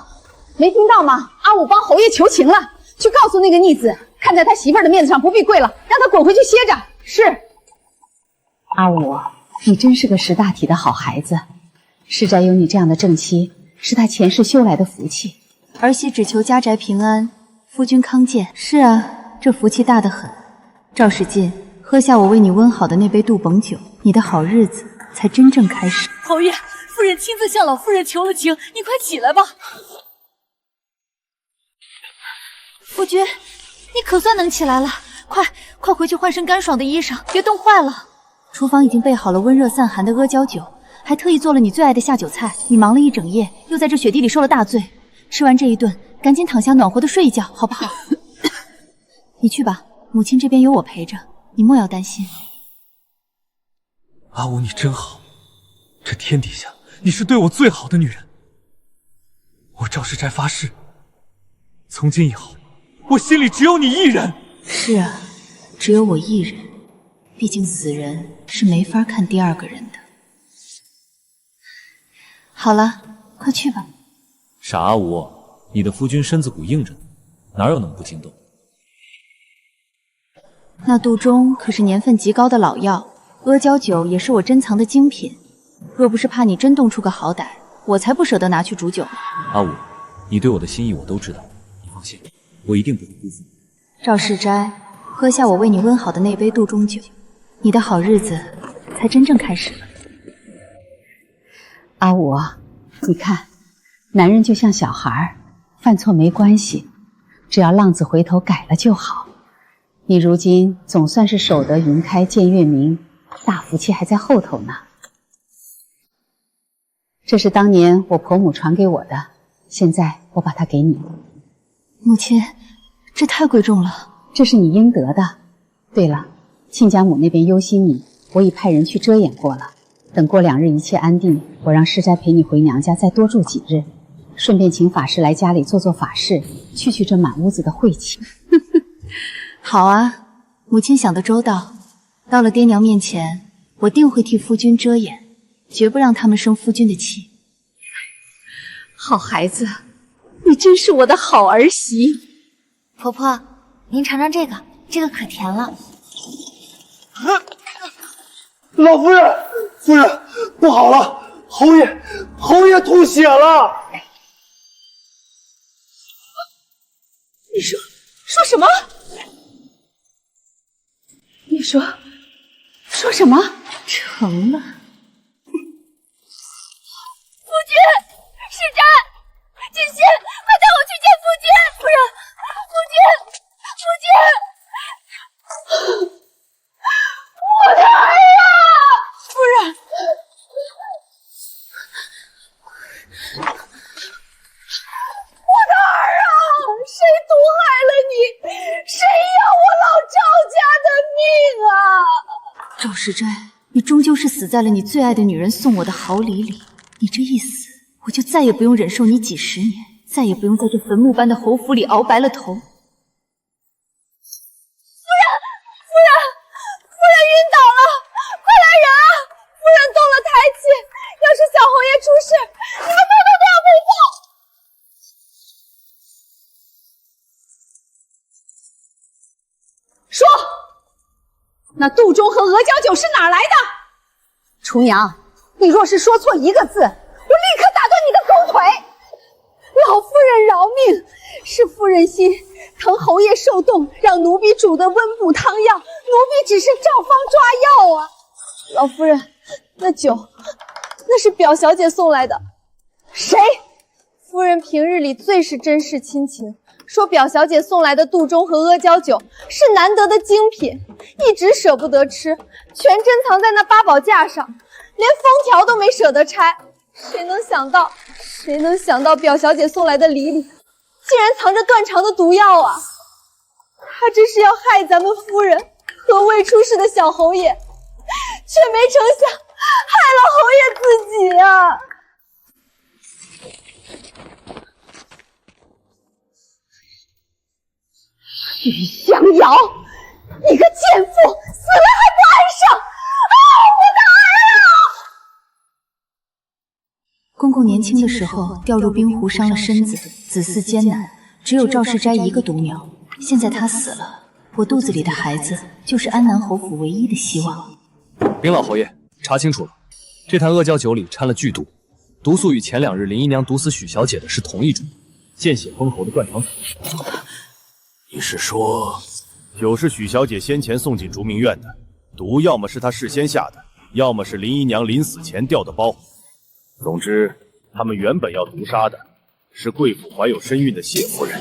没听到吗？阿武帮侯爷求情了，去告诉那个逆子，看在他媳妇儿的面子上，不必跪了，让他滚回去歇着。是。阿武，你真是个识大体的好孩子。世宅有你这样的正妻，是他前世修来的福气。儿媳只求家宅平安，夫君康健。是啊，这福气大得很。赵世进，喝下我为你温好的那杯杜崩酒，你的好日子才真正开始。侯爷，夫人亲自向老夫人求了情，你快起来吧。夫君，你可算能起来了，快回去换身干爽的衣裳，别冻坏了。厨房已经备好了温热散寒的阿胶酒，还特意做了你最爱的下酒菜。你忙了一整夜，又在这雪地里受了大罪，吃完这一顿，赶紧躺下暖和的睡一觉，好不好？你去吧，母亲这边有我陪着，你莫要担心。阿武，你真好，这天底下你是对我最好的女人。我赵世斋发誓，从今以后，我心里只有你一人。是啊，只有我一人，毕竟死人是没法看第二个人的。好了，快去吧。傻阿武，你的夫君身子骨硬着呢，哪有能不惊动？那杜仲可是年份极高的老药，阿胶酒也是我珍藏的精品。若不是怕你真动出个好歹，我才不舍得拿去煮酒呢。阿武，你对我的心意我都知道，你放心，我一定不会辜负你。赵世斋，喝下我为你温好的那杯杜仲酒，你的好日子才真正开始了。阿武，你看，男人就像小孩，犯错没关系，只要浪子回头改了就好。你如今总算是守得云开见月明，大福气还在后头呢。这是当年我婆母传给我的，现在我把它给你。母亲，这太贵重了，这是你应得的。对了，亲家母那边忧心你，我已派人去遮掩过了。等过2日一切安定，我让世斋陪你回娘家再多住几日，顺便请法师来家里做做法事，去这满屋子的晦气。好啊，母亲想得周到。到了爹娘面前，我定会替夫君遮掩，绝不让他们生夫君的气。好孩子，你真是我的好儿媳。婆婆，您尝尝这个，这个可甜了。老夫人，夫人，不好了，侯爷吐血了！你说什么？你说什么？成了。夫君，世斋，锦溪，快带我去见夫君！夫人，夫君，我的儿啊！夫人，我的儿啊！谁毒害了你？谁要我老赵家的命啊！赵世斋，你终究是死在了你最爱的女人送我的好礼里。你这一死，我就再也不用忍受你几10年，再也不用在这坟墓般的侯府里熬白了头。夫人晕倒了，快来人啊！夫人动了胎气，要是小侯爷出事，连妹妹都要陪葬。说，那杜仲和阿胶酒是哪来的？厨娘，你若是说错一个字，我立刻打断你的狗腿！老夫人饶命，是夫人心疼侯爷受冻，让奴婢煮的温补汤药，奴婢只是照方抓药啊。老夫人，那酒，那是表小姐送来的。谁？夫人平日里最是珍视亲情，说表小姐送来的杜仲和阿胶酒是难得的精品，一直舍不得吃，全珍藏在那八宝架上，连封条都没舍得拆。谁能想到表小姐送来的礼里竟然藏着断肠的毒药啊！她这是要害咱们夫人和未出世的小侯爷，却没成想害了侯爷自己啊！于香瑶，你个贱妇，死了还不安生！啊，我的儿啊！公公年轻的时候掉入冰湖伤了身子，子嗣艰难，只有赵世斋一个独苗。现在他死了，我肚子里的孩子就是安南侯府唯一的希望。禀老侯爷，查清楚了，这坛阿胶酒里掺了剧毒，毒素与前2日林姨娘毒死许小姐的是同一种，见血封喉的断肠草。你是说，酒是许小姐先前送进竹明院的，毒要么是她事先下的，要么是林姨娘临死前调的包。总之，他们原本要毒杀的是贵府怀有身孕的谢夫人。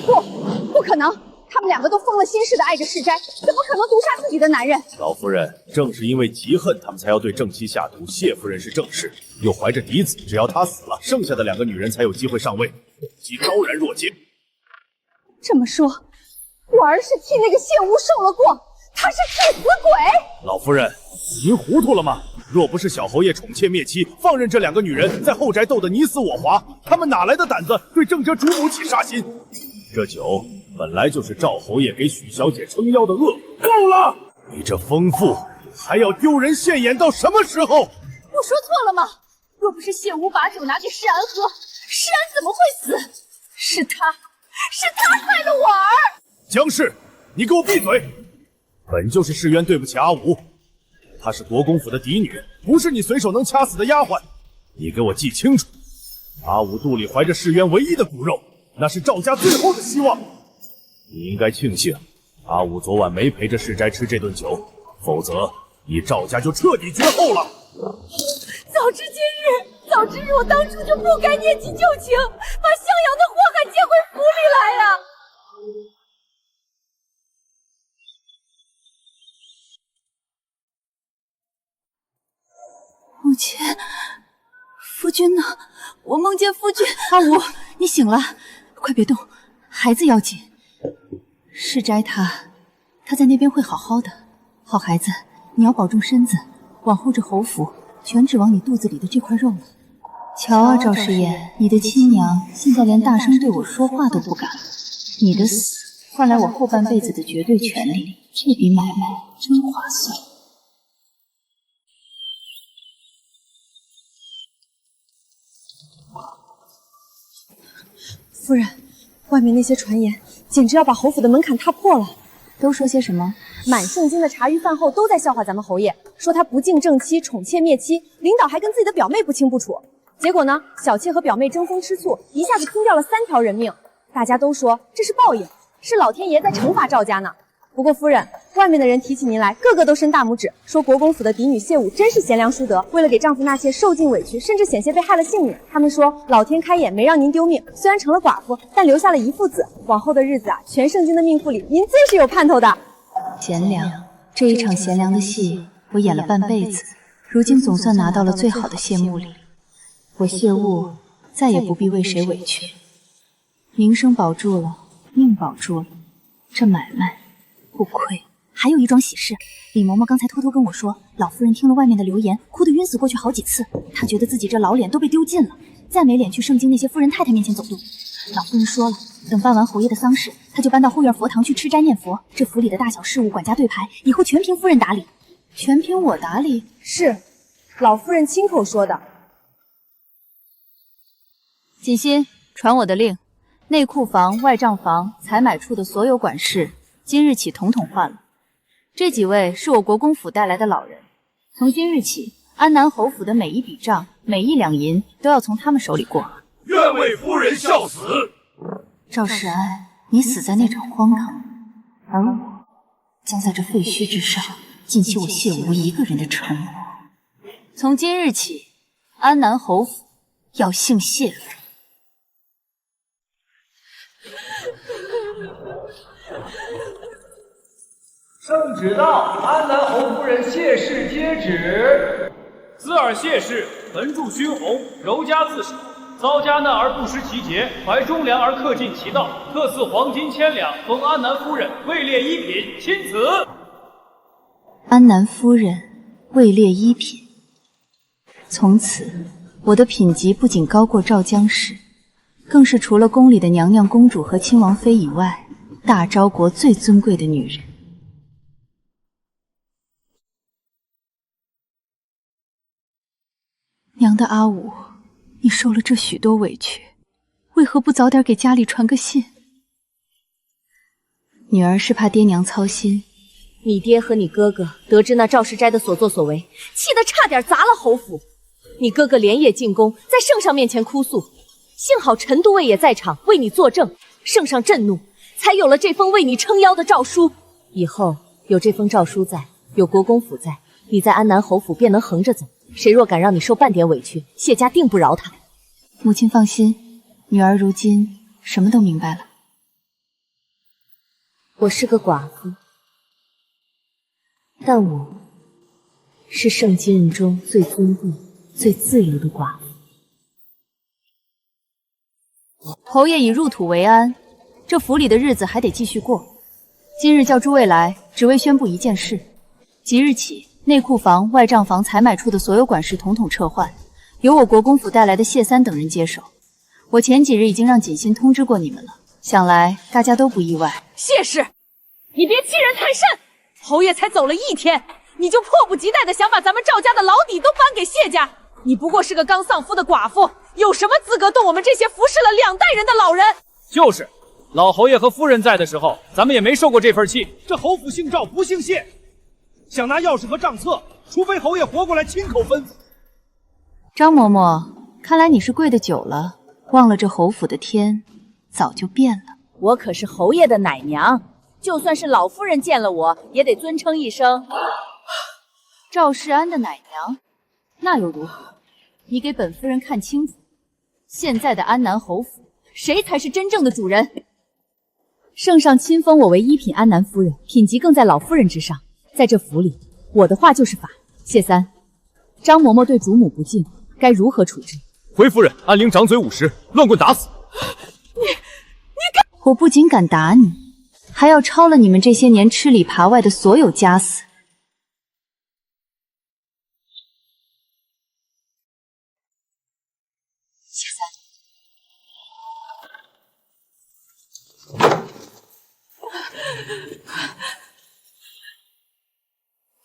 不可能！他们2个都疯了心似的爱着世斋，怎么可能毒杀自己的男人？老夫人，正是因为嫉恨，他们才要对正妻下毒。谢夫人是正室，又怀着嫡子，只要她死了，剩下的2个女人才有机会上位，即昭然若揭。这么说，我儿是替那个谢无受了过，他是替死鬼！老夫人，您糊涂了吗？若不是小侯爷宠妾灭妻，放任这2个女人在后宅斗得你死我活，他们哪来的胆子对正家主母起杀心？这酒本来就是赵侯爷给许小姐撑腰的恶。够了！你这疯妇，还要丢人现眼到什么时候？我说错了吗？若不是谢无把酒拿给施安喝，施安怎么会死？是他害了我儿！江氏，你给我闭嘴！本就是世渊对不起阿武，她是国公府的嫡女，不是你随手能掐死的丫鬟。你给我记清楚，阿武肚里怀着世渊唯一的骨肉，那是赵家最后的希望。你应该庆幸，阿武昨晚没陪着世斋吃这顿酒，否则你赵家就彻底绝后了。早知今日，我当初就不该念及旧情，把襄阳的祸害接回府里来呀！母亲，夫君呢？我梦见夫君。阿武，你醒了，快别动，孩子要紧。世斋他在那边会好好的。好孩子，你要保重身子，往后这侯府全指望你肚子里的这块肉了。瞧啊，赵世彦，你的亲娘现在连大声对我说话都不敢了。你的死换来我后半辈子的绝对权利，这笔买卖真划算。夫人，外面那些传言简直要把侯府的门槛踏破了。都说些什么？满圣经的茶余饭后都在笑话咱们侯爷，说他不敬正妻，宠妾灭妻，领导还跟自己的表妹不清不楚。结果呢，小妾和表妹争风吃醋，一下子拼掉了3条人命。大家都说这是报应，是老天爷在惩罚赵家呢。不过夫人，外面的人提起您来，个个都伸大拇指，说国公府的嫡女谢武真是贤良淑德，为了给丈夫纳妾受尽委屈，甚至险些被害了性命。他们说老天开眼没让您丢命，虽然成了寡妇，但留下了一父子。往后的日子啊，全圣经的命妇里，您最是有盼头的。贤良，这一场贤良的戏，我演了半辈子，如今总算拿到了最好的谢幕礼。我谢武再也不必为谁委屈，名声保住了，命保住了，这买卖不亏。还有一桩喜事，李嬷嬷刚才偷偷跟我说，老夫人听了外面的流言，哭得晕死过去好几次。她觉得自己这老脸都被丢尽了，再没脸去盛京那些夫人太太面前走动。老夫人说了，等办完侯爷的丧事，她就搬到后院佛堂去吃斋念佛。这府里的大小事务，管家对排，以后全凭夫人打理。全凭我打理？是，老夫人亲口说的。锦心，传我的令，内库房、外账房、采买处的所有管事，今日起统统换了。这几位是我国公府带来的老人，从今日起，安南侯府的每一笔账、每1两银都要从他们手里过。愿为夫人效死。赵世安，你死在那场荒唐，而我将在这废墟之上尽起我谢无一个人的承诺。从今日起，安南侯府要姓谢了。圣旨到，安南侯夫人谢氏接旨。兹尔谢氏，门柱熏红，柔家自守，遭家难而不失其节，怀忠良而恪尽其道，特赐黄金1000两，封安南夫人，位列1品，钦此。安南夫人位列1品，从此我的品级不仅高过赵江氏，更是除了宫里的娘娘、公主和亲王妃以外，大昭国最尊贵的女人。娘的阿武，你受了这许多委屈，为何不早点给家里传个信？女儿是怕爹娘操心。你爹和你哥哥得知那赵世斋的所作所为，气得差点砸了侯府。你哥哥连夜进宫，在圣上面前哭诉，幸好陈都尉也在场为你作证，圣上震怒，才有了这封为你撑腰的诏书。以后有这封诏书在，有国公府在，你在安南侯府便能横着走。谁若敢让你受半点委屈，谢家定不饶他。母亲放心，女儿如今什么都明白了。我是个寡妇，但我是圣金人中最尊贵、最自由的寡妇。侯爷已入土为安，这府里的日子还得继续过。今日叫诸位来，只为宣布一件事：即日起，内库房、外账房采买处的所有管事统统撤换，由我国公府带来的谢三等人接手。我前几日已经让锦心通知过你们了，想来大家都不意外。谢氏，你别欺人太甚！侯爷才走了1天，你就迫不及待的想把咱们赵家的老底都搬给谢家。你不过是个刚丧夫的寡妇，有什么资格动我们这些服侍了2代人的老人？就是，老侯爷和夫人在的时候，咱们也没受过这份气。这侯府姓赵不姓谢，想拿钥匙和账册，除非侯爷活过来亲口吩咐。张嬷嬷，看来你是跪得久了，忘了这侯府的天早就变了。我可是侯爷的奶娘，就算是老夫人见了我，也得尊称一声赵世安的奶娘。那又如何？你给本夫人看清楚，现在的安南侯府，谁才是真正的主人？圣上亲封我为1品安南夫人，品级更在老夫人之上。在这府里，我的话就是法。谢三，张嬷嬷对主母不敬，该如何处置？回夫人，安陵长嘴50，乱棍打死。我不仅敢打你，还要抄了你们这些年吃里扒外的所有家私。谢三，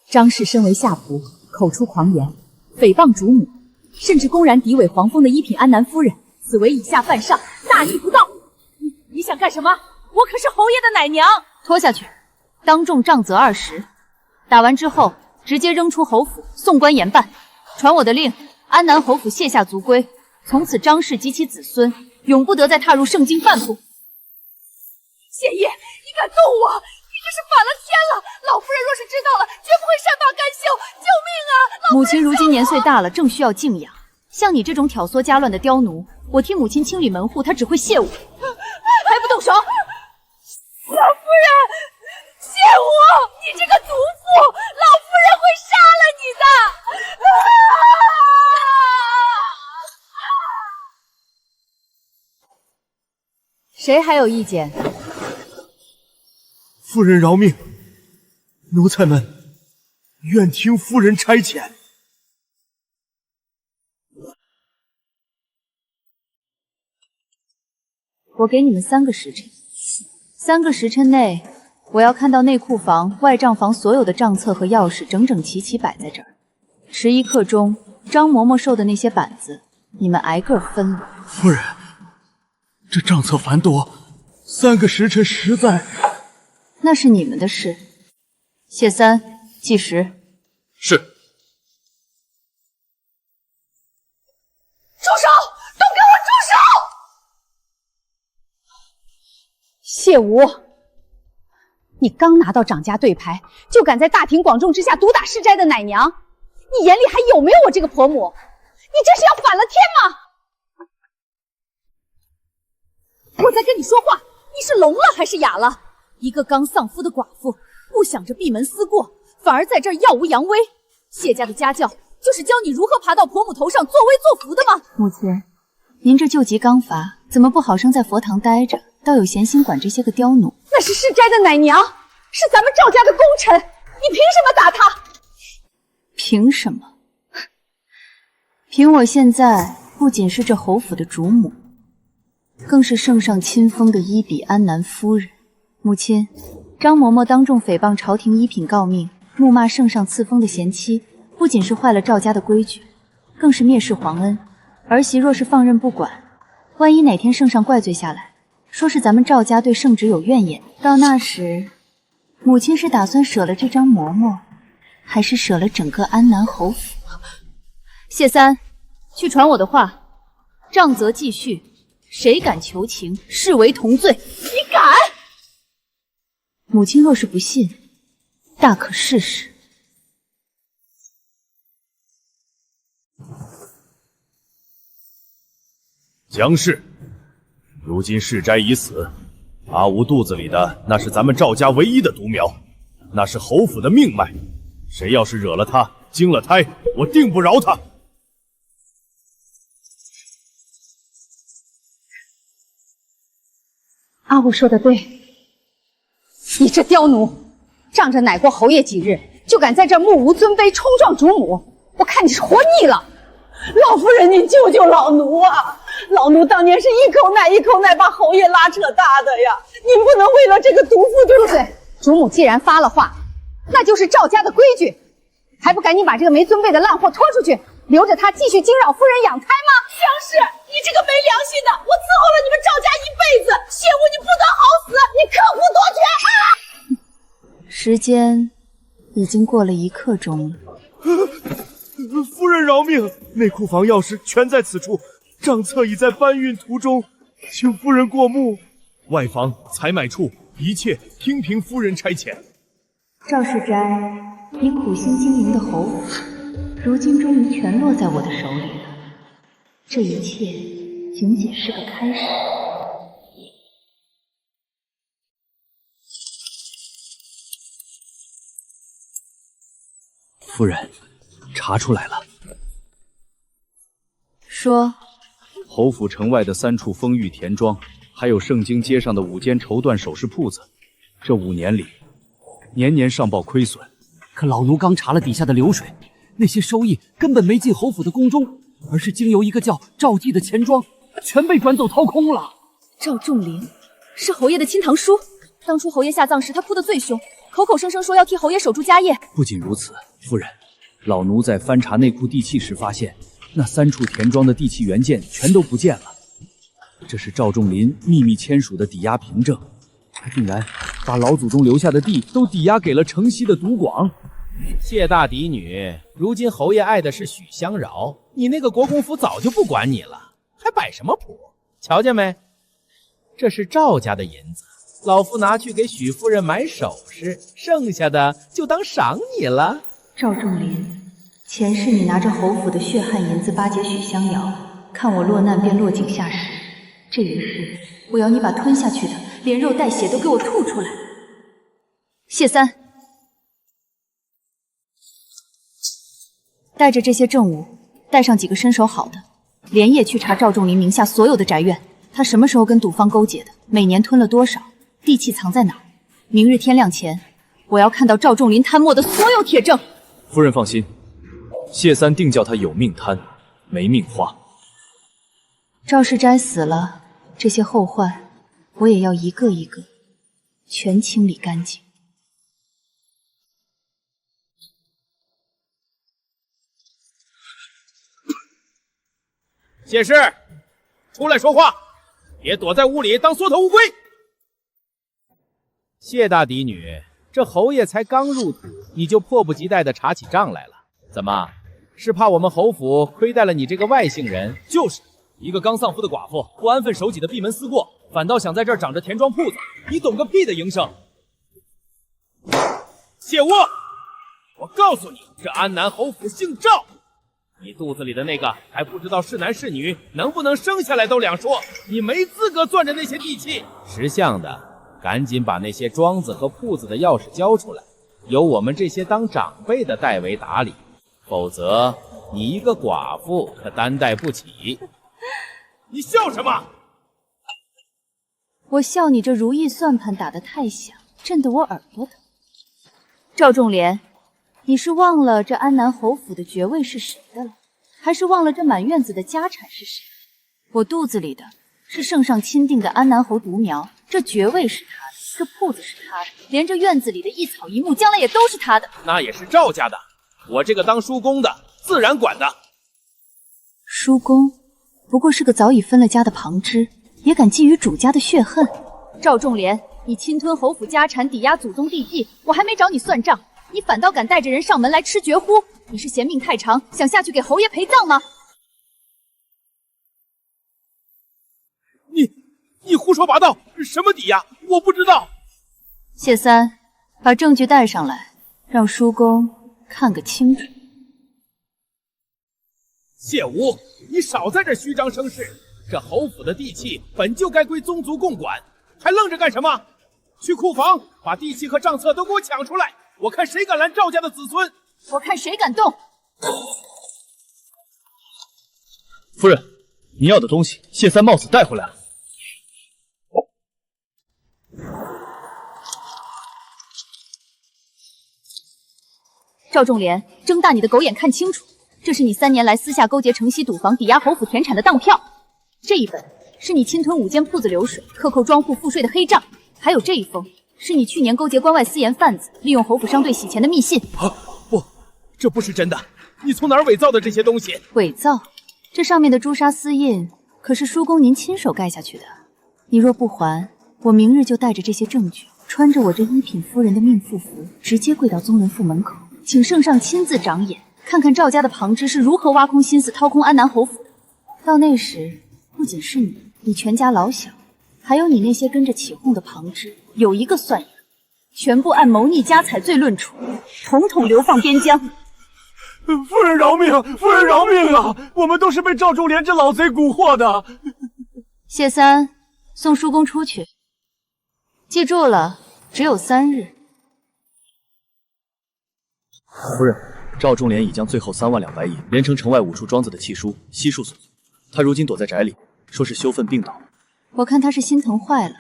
张氏身为下仆，口出狂言，诽谤主母，甚至公然诋毁皇封的1品安南夫人，此为以下犯上，大逆不道。你想干什么？我可是侯爷的奶娘。拖下去，当众杖责20，打完之后直接扔出侯府，送官严办。传我的令，安南侯府卸下族规，从此张氏及其子孙永不得再踏入圣经半步。谢爷，你敢动我，你这是反了天了！老夫人若是知道了，绝不会善罢甘休！救命啊！母亲如今年岁大了，正需要静养。像你这种挑唆家乱的刁奴，我替母亲清理门户，她只会谢我。还不动手！老夫人，谢我！你这个毒妇，老夫人会杀了你的！谁还有意见？夫人饶命，奴才们愿听夫人差遣。我给你们3个时辰，3个时辰内，我要看到内库房、外账房所有的账册和钥匙整整齐齐摆在这儿。迟1刻钟，张嬷嬷授的那些板子，你们挨个分了。夫人，这账册繁多，3个时辰实在……那是你们的事。谢三，计时。是。住手！都给我住手！谢武，你刚拿到掌家对牌，就敢在大庭广众之下毒打世斋的奶娘，你眼里还有没有我这个婆母？你这是要反了天吗？我在跟你说话，你是聋了还是哑了？一个刚丧夫的寡妇，不想着闭门思过，反而在这儿耀武扬威。谢家的家教就是教你如何爬到婆母头上作威作福的吗？母亲，您这救急刚伐，怎么不好生在佛堂待着，倒有闲心管这些个刁奴？那是世斋的奶娘，是咱们赵家的功臣，你凭什么打她？凭什么？凭我现在不仅是这侯府的主母，更是圣上亲封的1比安南夫人。母亲，张嬷嬷当众诽谤朝廷一品诰命，怒骂圣上赐封的贤妻，不仅是坏了赵家的规矩，更是蔑视皇恩。儿媳若是放任不管，万一哪天圣上怪罪下来，说是咱们赵家对圣旨有怨言，到那时，母亲是打算舍了这张嬷嬷，还是舍了整个安南侯府？谢三，去传我的话，杖责继续，谁敢求情，视为同罪。你敢？母亲若是不信，大可试试。姜氏，如今世斋已死，阿吴肚子里的那是咱们赵家唯一的独苗，那是侯府的命脉。谁要是惹了他，惊了胎，我定不饶他。阿武说的对，你这刁奴，仗着奶过侯爷几日，就敢在这目无尊卑，冲撞主母，我看你是活腻了。老夫人，你救救老奴啊！老奴当年是一口奶一口奶把侯爷拉扯大的呀，您不能为了这个毒妇就……对，主母既然发了话，那就是赵家的规矩，还不赶紧把这个没尊卑的烂货拖出去，留着他继续惊扰夫人养胎吗？姜氏，你这个没良心的！我伺候了你们赵家一辈子，谢吾你不得好死！你克夫夺权！时间已经过了1刻钟了。夫人饶命！内库房钥匙全在此处，账册已在搬运途中，请夫人过目。外房、采买处一切听凭夫人差遣。赵世斋，你苦心经营的侯府，如今终于全落在我的手里了。这一切仅仅是个开始。夫人，查出来了。说，侯府城外的3处丰裕田庄，还有盛京街上的5间绸缎首饰铺子，这5年里，年年上报亏损。可老奴刚查了底下的流水，那些收益根本没进侯府的宫中，而是经由一个叫赵记的钱庄，全被转走掏空了。赵仲林是侯爷的亲堂叔，当初侯爷下葬时他哭得最凶，口口声声说要替侯爷守住家业。不仅如此，夫人，老奴在翻查内库地契时发现，那3处田庄的地契原件全都不见了。这是赵仲林秘密签署的抵押凭证，他竟然把老祖宗留下的地都抵押给了城西的独广。谢大嫡女，如今侯爷爱的是许香饶，你那个国公府早就不管你了，还摆什么谱？瞧见没？这是赵家的银子，老夫拿去给许夫人买首饰，剩下的就当赏你了。赵仲林，前世你拿着侯府的血汗银子巴结许香瑶，看我落难便落井下石，这一世我要你把吞下去的连肉带血都给我吐出来。谢三，带着这些证物，带上几个身手好的，连夜去查赵仲林名下所有的宅院，他什么时候跟赌方勾结的，每年吞了多少，地契藏在哪儿。明日天亮前，我要看到赵仲林贪墨的所有铁证。夫人放心，谢三定叫他有命贪，没命花。赵世斋死了，这些后患我也要一个一个全清理干净。谢氏，出来说话，别躲在屋里当缩头乌龟。谢大嫡女，这侯爷才刚入土，你就迫不及待地查起账来了，怎么？是怕我们侯府亏待了你这个外姓人？就是一个刚丧夫的寡妇，不安分守己的闭门思过，反倒想在这儿长着田庄铺子，你懂个屁的营生！谢乌，我告诉你，这安南侯府姓赵。你肚子里的那个还不知道是男是女，能不能生下来都两说。你没资格攥着那些地契。识相的，赶紧把那些庄子和铺子的钥匙交出来，由我们这些当长辈的代为打理，否则你一个寡妇可担待不起。你笑什么？我笑你这如意算盘打得太响，震得我耳朵疼。赵仲廉，你是忘了这安南侯府的爵位是谁的了，还是忘了这满院子的家产是谁？我肚子里的是圣上钦定的安南侯独苗，这爵位是他的，这铺子是他的，连这院子里的一草一木，将来也都是他的。那也是赵家的，我这个当叔公的自然管的。叔公不过是个早已分了家的旁支，也敢觊觎主家的血恨。赵仲廉，你侵吞侯府家产，抵押祖宗地契，我还没找你算账，你反倒敢带着人上门来吃绝乎？你是嫌命太长，想下去给侯爷陪葬吗？你胡说八道！什么抵押？我不知道。谢三，把证据带上来，让叔公看个清楚。谢武，你少在这虚张声势！这侯府的地契本就该归宗族共管，还愣着干什么？去库房把地契和账册都给我抢出来！我看谁敢拦赵家的子孙！我看谁敢动！夫人，你要的东西，谢三冒死带回来了。赵仲廉，睁大你的狗眼看清楚，这是你3年来私下勾结城西赌坊，抵押侯府田产的当票。这一本是你侵吞5间铺子流水，克扣庄户赋税的黑账，还有这一封是你去年勾结关外私盐贩子，利用侯府商队洗钱的密信。不，这不是真的！你从哪儿伪造的这些东西？伪造？这上面的朱砂丝印可是叔公您亲手盖下去的。你若不还，我明日就带着这些证据，穿着我这一品夫人的命妇服，直接跪到宗人府门口，请圣上亲自长眼，看看赵家的旁支是如何挖空心思掏空安南侯府的。到那时，不仅是你全家老小，还有你那些跟着起哄的旁支，有一个算一个，全部按谋逆家财罪论处，统统流放边疆。夫人饶命！夫人饶命啊！我们都是被赵仲廉这老贼蛊惑的。谢三，送叔公出去。记住了，只有3日。夫人，赵仲廉已将最后3万200银连城城外5处庄子的契书悉数送去，他如今躲在宅里，说是羞愤病倒。我看他是心疼坏了。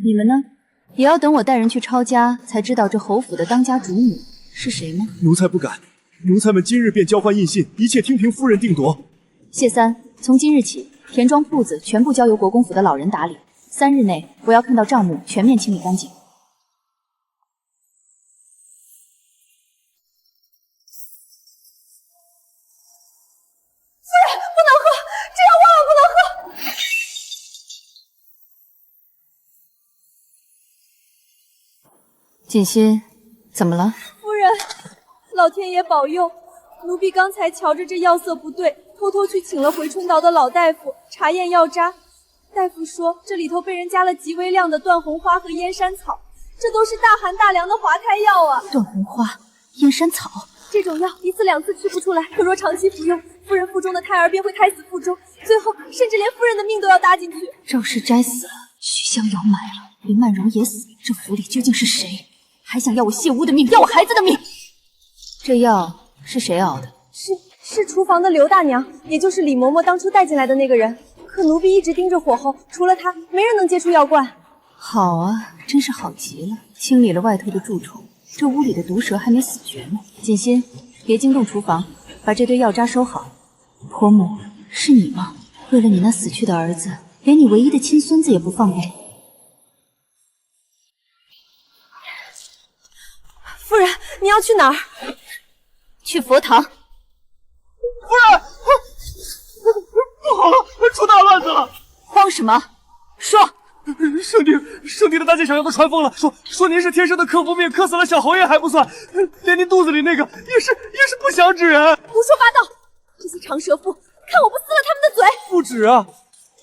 你们呢？也要等我带人去抄家，才知道这侯府的当家主母是谁吗？奴才不敢，奴才们今日便交换印信，一切听凭夫人定夺。谢三，从今日起，田庄铺子全部交由国公府的老人打理，3日内我要看到账目全面清理干净。锦心，怎么了？夫人，老天爷保佑！奴婢刚才瞧着这药色不对，偷偷去请了回春岛的老大夫查验药渣。大夫说这里头被人加了极微量的断红花和燕山草，这都是大寒大凉的滑胎药啊！断红花、燕山草，这种药1次2次取不出来，可若长期服用，夫人腹中的胎儿便会胎死腹中，最后甚至连夫人的命都要搭进去。赵世斋死了，许香瑶埋了，林曼荣也死了，这府里究竟是谁？还想要我谢屋的命，要我孩子的命？这药是谁熬的？是厨房的刘大娘，也就是李嬷嬷当初带进来的那个人。可奴婢一直盯着火候，除了她，没人能接出药罐。好啊，真是好极了，清理了外头的蛀虫，这屋里的毒蛇还没死绝呢。锦心，别惊动厨房，把这堆药渣收好。婆母，是你吗？为了你那死去的儿子，连你唯一的亲孙子也不放过。夫人，你要去哪儿？去佛堂。夫人，不好了，出大乱子了！慌什么？说。圣地的大街小巷都传疯了，说您是天生的克夫命，克死了小侯爷还不算，连您肚子里那个也是不祥之人。胡说八道！这些长舌妇，看我不撕了他们的嘴！不止啊，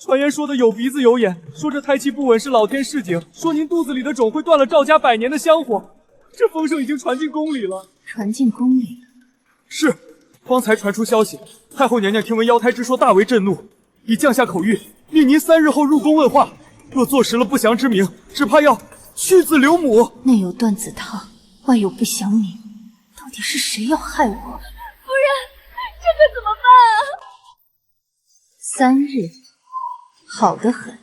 传言说的有鼻子有眼，说这胎气不稳是老天示警，说您肚子里的种会断了赵家100年的香火。这风声已经传进宫里了。传进宫里了？是，方才传出消息，太后娘娘听闻妖胎之说，大为震怒，已降下口谕，命您3日后入宫问话。若坐实了不祥之名，只怕要去子留母。内有断子汤，外有不祥名，到底是谁要害我？夫人，这可怎么办啊？3日，好得很。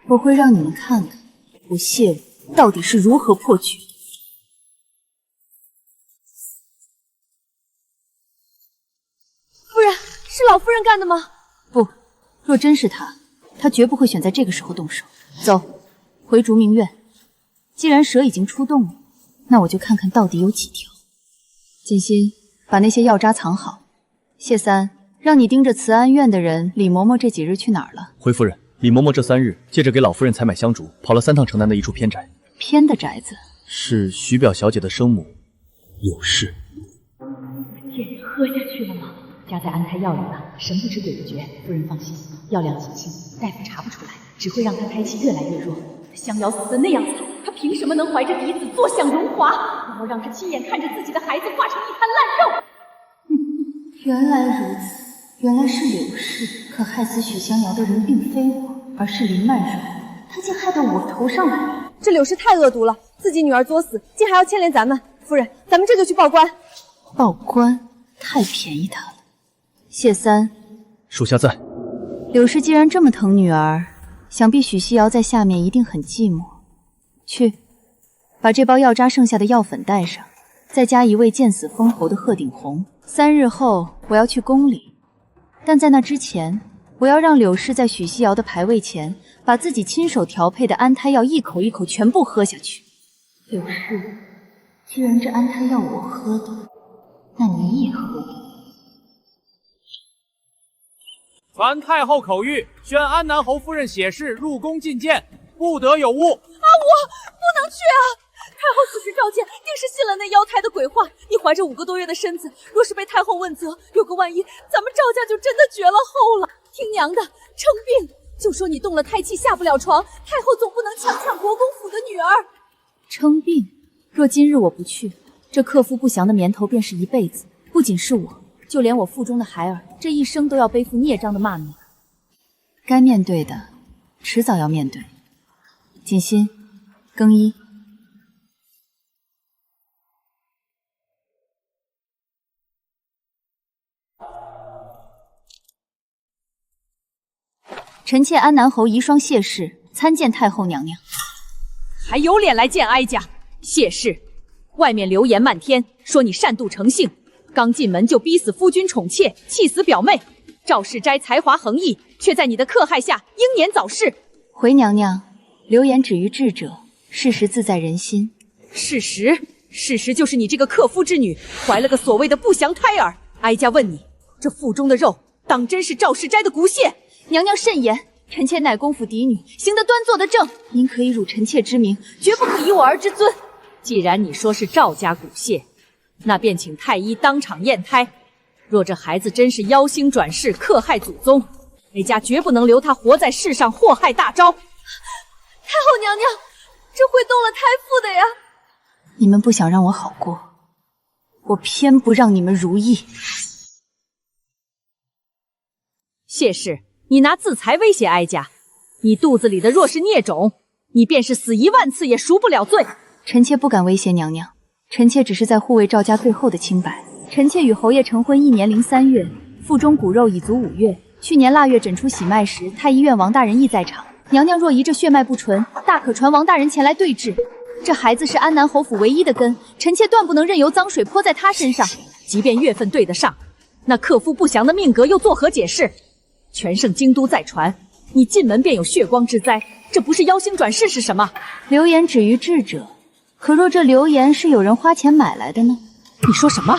我会让你们看看，我谢武到底是如何破局的。夫人，是老夫人干的吗？不，若真是他绝不会选在这个时候动手。走，回竹明院。既然蛇已经出洞了，那我就看看到底有几条。锦心，把那些药渣藏好。谢三，让你盯着慈安院的人李嬷嬷这几日去哪儿了？回夫人，李嬷嬷这3日借着给老夫人采买香烛，跑了3趟城南的一处偏宅。偏的宅子是徐表小姐的生母有事。贱人喝下去了吗？加在安胎药里了，神不知鬼不觉。夫人放心，药量极轻，大夫查不出来，只会让她胎气越来越弱。香瑶死得那样惨，她凭什么能怀着嫡子坐享荣华？我要让她亲眼看着自己的孩子化成一滩烂肉！原来如此，原来是柳氏。可害死许香瑶的人并非我，而是林曼柔，她竟害到我头上来。这柳氏太恶毒了，自己女儿作死，竟还要牵连咱们。夫人，咱们这就去报官。报官？太便宜他了。谢三，属下在。柳氏既然这么疼女儿，想必许西瑶在下面一定很寂寞。去，把这包药渣剩下的药粉带上，再加一味见死封侯的鹤顶红。3日后我要去宫里，但在那之前，我要让柳氏在许西瑶的牌位前，把自己亲手调配的安胎药一口一口全部喝下去。柳氏，既然这安胎药我喝的，那你也喝。传太后口谕，宣安南侯夫人写事入宫觐见，不得有误。我不能去啊！太后此时召见，定是信了那妖胎的鬼话。你怀着5个多月的身子，若是被太后问责，有个万一，咱们赵家就真的绝了后了。听娘的，称病，就说你动了胎气下不了床，太后总不能强抢国公府的女儿。称病？若今日我不去，这克夫不祥的年头便是一辈子。不仅是我，就连我腹中的孩儿，这一生都要背负孽障的骂名。该面对的，迟早要面对。锦心，更衣。臣妾安南侯遗孀谢氏参见太后娘娘。还有脸来见哀家？谢氏，外面流言漫天，说你善妒成性，刚进门就逼死夫君宠妾，气死表妹。赵世斋才华横溢，却在你的克害下英年早逝。回娘娘，流言止于智者，事实自在人心。事实就是你这个克夫之女怀了个所谓的不祥胎儿。哀家问你，这腹中的肉当真是赵世斋的骨屑？娘娘慎言，臣妾乃公府嫡女，行得端坐得正。您可以辱臣妾之名，绝不可以我儿之尊。既然你说是赵家骨屑，那便请太医当场验胎。若这孩子真是妖星转世，克害祖宗，哀家绝不能留他活在世上，祸害大招。太后娘娘，这会动了胎妇的呀！你们不想让我好过，我偏不让你们如意。谢氏，你拿自裁威胁哀家，你肚子里的若是孽种，你便是死1万次也赎不了罪。臣妾不敢威胁娘娘，臣妾只是在护卫赵家最后的清白。臣妾与侯爷成婚1年零3月，腹中骨肉已足5月。去年腊月诊出喜脉时，太医院王大人亦在场。娘娘若疑这血脉不纯，大可传王大人前来对质。这孩子是安南侯府唯一的根，臣妾断不能任由脏水泼在他身上。即便月份对得上，那克夫不祥的命格又作何解释？全盛京都在传，你进门便有血光之灾，这不是妖星转世是什么？流言止于智者，可若这流言是有人花钱买来的呢？你说什么？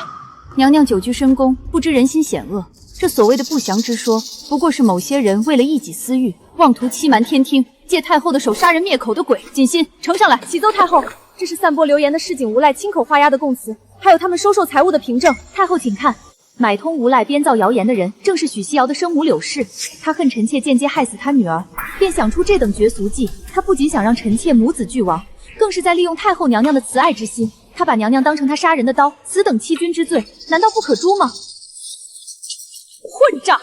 娘娘久居深宫，不知人心险恶，这所谓的不祥之说，不过是某些人为了一己私欲，妄图欺瞒天听，借太后的手杀人灭口的鬼。锦心，呈上来，启奏太后。这是散播流言的市井无赖亲口画押的供词，还有他们收受财物的凭证。太后请看。买通无赖编造谣言的人，正是许西瑶的生母柳氏。她恨臣妾间接害死她女儿，便想出这等绝俗计。她不仅想让臣妾母子俱亡，更是在利用太后娘娘的慈爱之心。她把娘娘当成她杀人的刀，此等欺君之罪，难道不可诛吗？混账！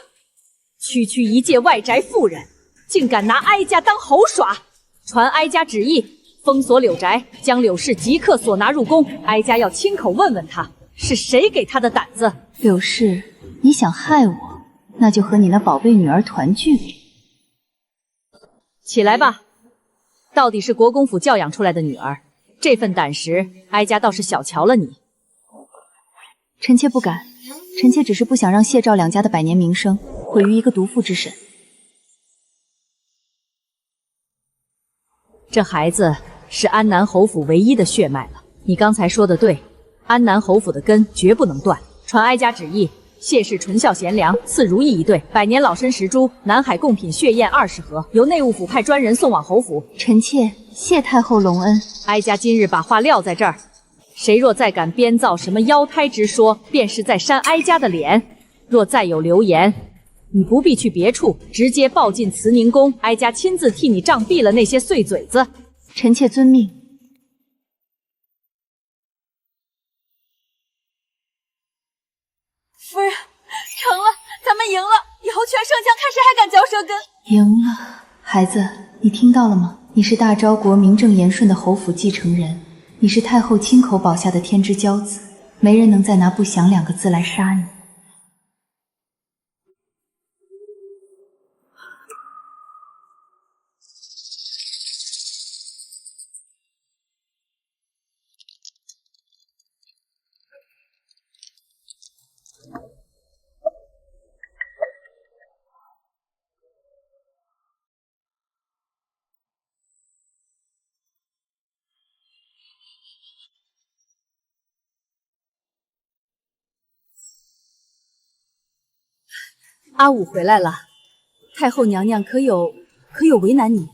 区区一介外宅妇人，竟敢拿哀家当猴耍！传哀家旨意，封锁柳宅，将柳氏即刻锁拿入宫。哀家要亲口问问他，是谁给他的胆子？柳氏，你想害我，那就和你那宝贝女儿团聚。起来吧，到底是国公府教养出来的女儿，这份胆识，哀家倒是小瞧了你。臣妾不敢，臣妾只是不想让谢赵两家的百年名声毁于一个毒妇之手。这孩子是安南侯府唯一的血脉了。你刚才说的对，安南侯府的根绝不能断。传哀家旨意，谢氏纯孝贤良，赐如意一对，百年老参10株，南海贡品血燕20盒，由内务府派专人送往侯府。臣妾谢太后隆恩。哀家今日把话撂在这儿，谁若再敢编造什么妖胎之说，便是在扇哀家的脸。若再有流言，你不必去别处，直接报进慈宁宫，哀家亲自替你杖毙了那些碎嘴子。臣妾遵命。夫人，成了，咱们赢了，以后全盛江看谁还敢嚼舌根。赢了，孩子，你听到了吗？你是大昭国名正言顺的侯府继承人，你是太后亲口保下的天之骄子，没人能再拿不祥2个字来杀你。阿武回来了，太后娘娘可有为难你？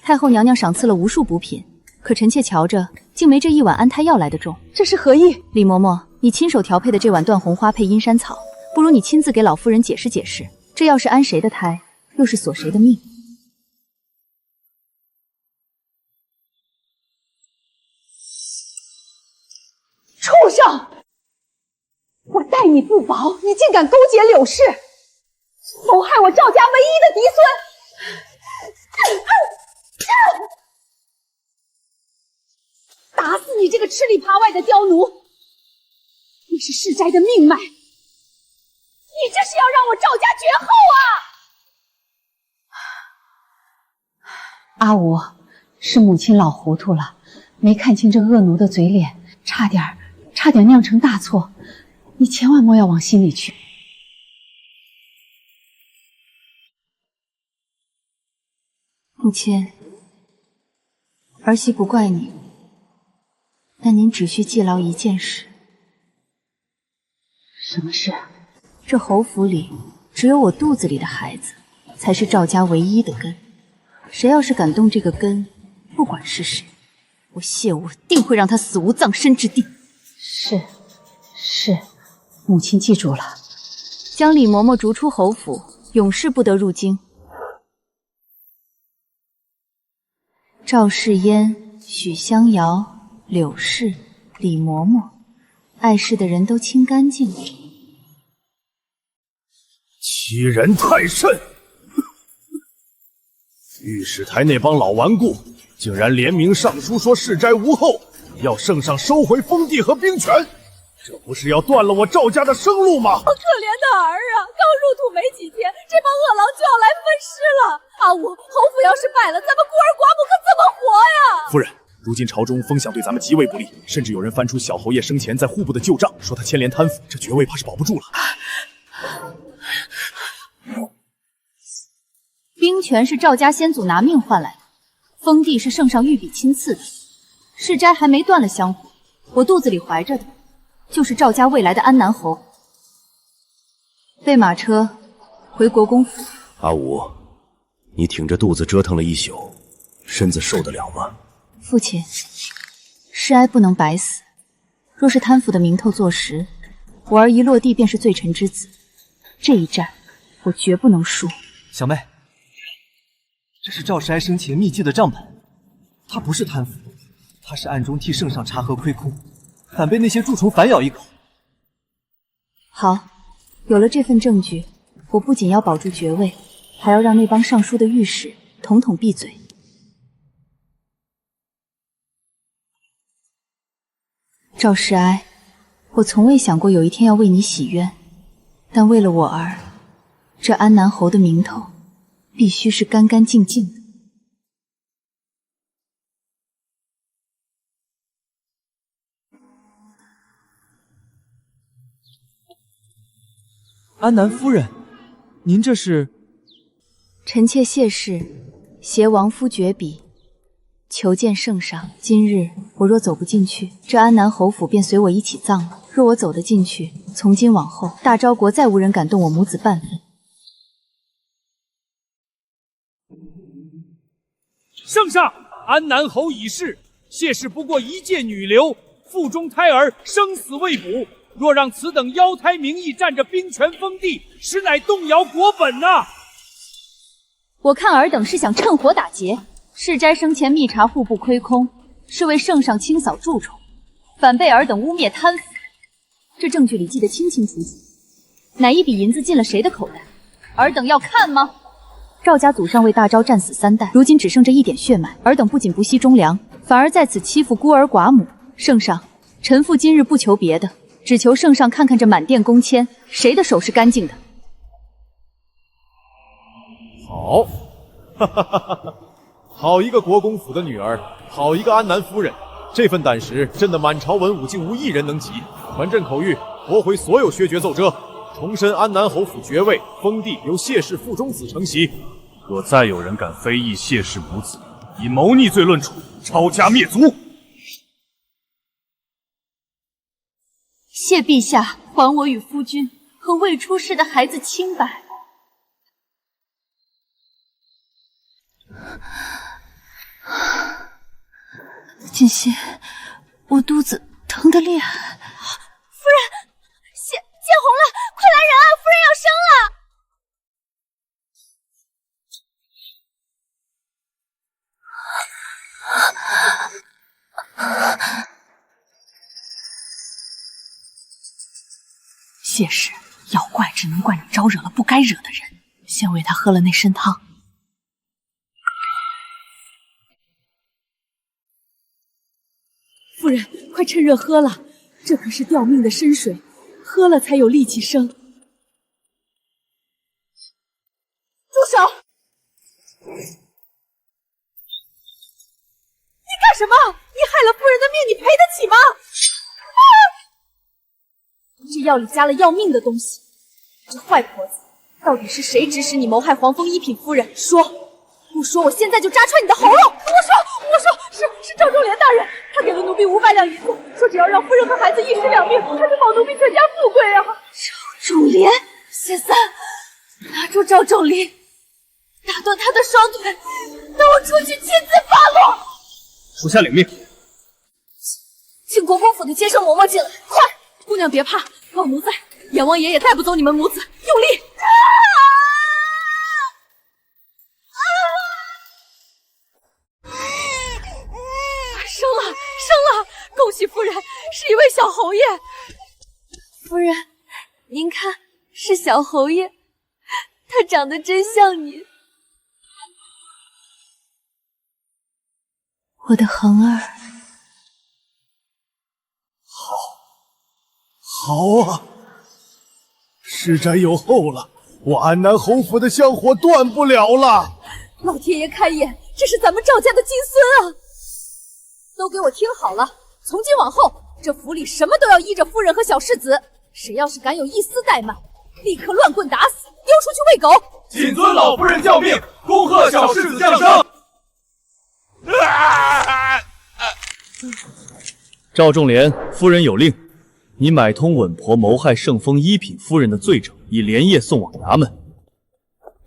太后娘娘赏赐了无数补品，可臣妾瞧着竟没这一碗安胎药来得重。这是何意？李嬷嬷，你亲手调配的这碗断红花配阴山草，不如你亲自给老夫人解释解释，这药是安谁的胎，又是锁谁的命？畜生！我待你不薄，你竟敢勾结柳氏，谋害我赵家唯一的嫡孙！打死你这个吃里扒外的刁奴！你是世斋的命脉，你这是要让我赵家绝后啊！阿武，是母亲老糊涂了，没看清这恶奴的嘴脸，差点酿成大错。你千万莫要往心里去。母亲，儿媳不怪你，但您只需记牢一件事。什么事？这侯府里只有我肚子里的孩子，才是赵家唯一的根。谁要是敢动这个根，不管是谁，我谢武定会让他死无葬身之地。是。母亲记住了，将李嬷嬷逐出侯府，永世不得入京。赵世嫣、许香瑶、柳氏、李嬷嬷，碍事的人都清干净了。欺人太甚！御史台那帮老顽固，竟然联名上书说世斋无后，要圣上收回封地和兵权。这不是要断了我赵家的生路吗？好可怜的儿啊！刚入土没几天，这帮恶狼就要来分尸了。阿武，侯府要是败了，咱们孤儿寡母可怎么活呀？夫人，如今朝中风向对咱们极为不利，甚至有人翻出小侯爷生前在户部的旧账，说他牵连贪腐，这爵位怕是保不住了。兵权是赵家先祖拿命换来的，封地是圣上御笔亲赐的。世斋还没断了香火，我肚子里怀着的就是赵家未来的安南侯。备马车回国公府。阿武，你挺着肚子折腾了一宿，身子受得了吗？父亲，世哀不能白死。若是贪腐的名头坐实，我儿一落地便是罪臣之子。这一战，我绝不能输。小妹，这是赵世哀生前秘记的账本，他不是贪腐，他是暗中替圣上查核亏空，反被那些蛀虫反咬一口。好，有了这份证据，我不仅要保住爵位，还要让那帮上书的御史统统闭嘴。赵世哀，我从未想过有一天要为你洗冤，但为了我儿，这安南侯的名头必须是干干净净的。安南夫人，您这是？臣妾谢氏，携王夫绝笔，求见圣上。今日我若走不进去，这安南侯府便随我一起葬了。若我走得进去，从今往后，大昭国再无人敢动我母子半分。圣上，安南侯已逝，谢氏不过一介女流，腹中胎儿，生死未卜。若让此等妖胎名义占着兵权封地，实乃动摇国本呐！我看尔等是想趁火打劫。世斋生前密查户部亏空，是为圣上清扫蛀虫，反被尔等污蔑贪腐。这证据里记得清清楚楚，哪一笔银子进了谁的口袋？尔等要看吗？赵家祖上为大昭战死3代，如今只剩这一点血脉，尔等不仅不惜忠良，反而在此欺负孤儿寡母。圣上，臣妇今日不求别的，只求圣上看看这满殿宫签，谁的手是干净的？好，哈哈哈哈！好一个国公府的女儿，好一个安南夫人，这份胆识，朕的满朝文武竟无一人能及。传朕口谕，驳回所有削爵奏折，重申安南侯府爵位封地由谢氏腹中子承袭。若再有人敢非议谢氏母子，以谋逆罪论处，抄家灭族。谢陛下还我与夫君和未出世的孩子清白。锦溪，我肚子疼得厉害。夫人，血红了，快来人啊！夫人要生了。谢氏，要怪只能怪你招惹了不该惹的人，先喂他喝了那参汤。夫人，快趁热喝了，这可是吊命的参水，喝了才有力气生。住手！你干什么？你害了夫人的命，你赔得起吗？这药里加了要命的东西，这坏婆子，到底是谁指使你谋害皇封一品夫人？说，不说我现在就扎穿你的喉咙！我说，是赵仲廉大人，他给了奴婢500两银子，说只要让夫人和孩子一尸两命，他就保奴婢全家富贵啊！赵仲廉，谢三，拿住赵仲廉，打断他的双腿，等我出去亲自发落。属下领命。请国公府的接生嬷嬷进来，快！姑娘别怕，老奴在，阎王爷也带不走你们母子，用力！生了！恭喜夫人，是一位小侯爷。夫人，您看，是小侯爷，他长得真像你。我的恒儿，好啊！施展有后了，我安南侯府的香火断不了了。老天爷开眼，这是咱们赵家的金孙啊！都给我听好了，从今往后，这府里什么都要依着夫人和小世子，谁要是敢有一丝怠慢，立刻乱棍打死，丢出去喂狗！谨遵老夫人教命，恭贺小世子降生。赵仲廉，夫人有令，你买通稳婆谋害圣丰一品夫人的罪证，已连夜送往衙门。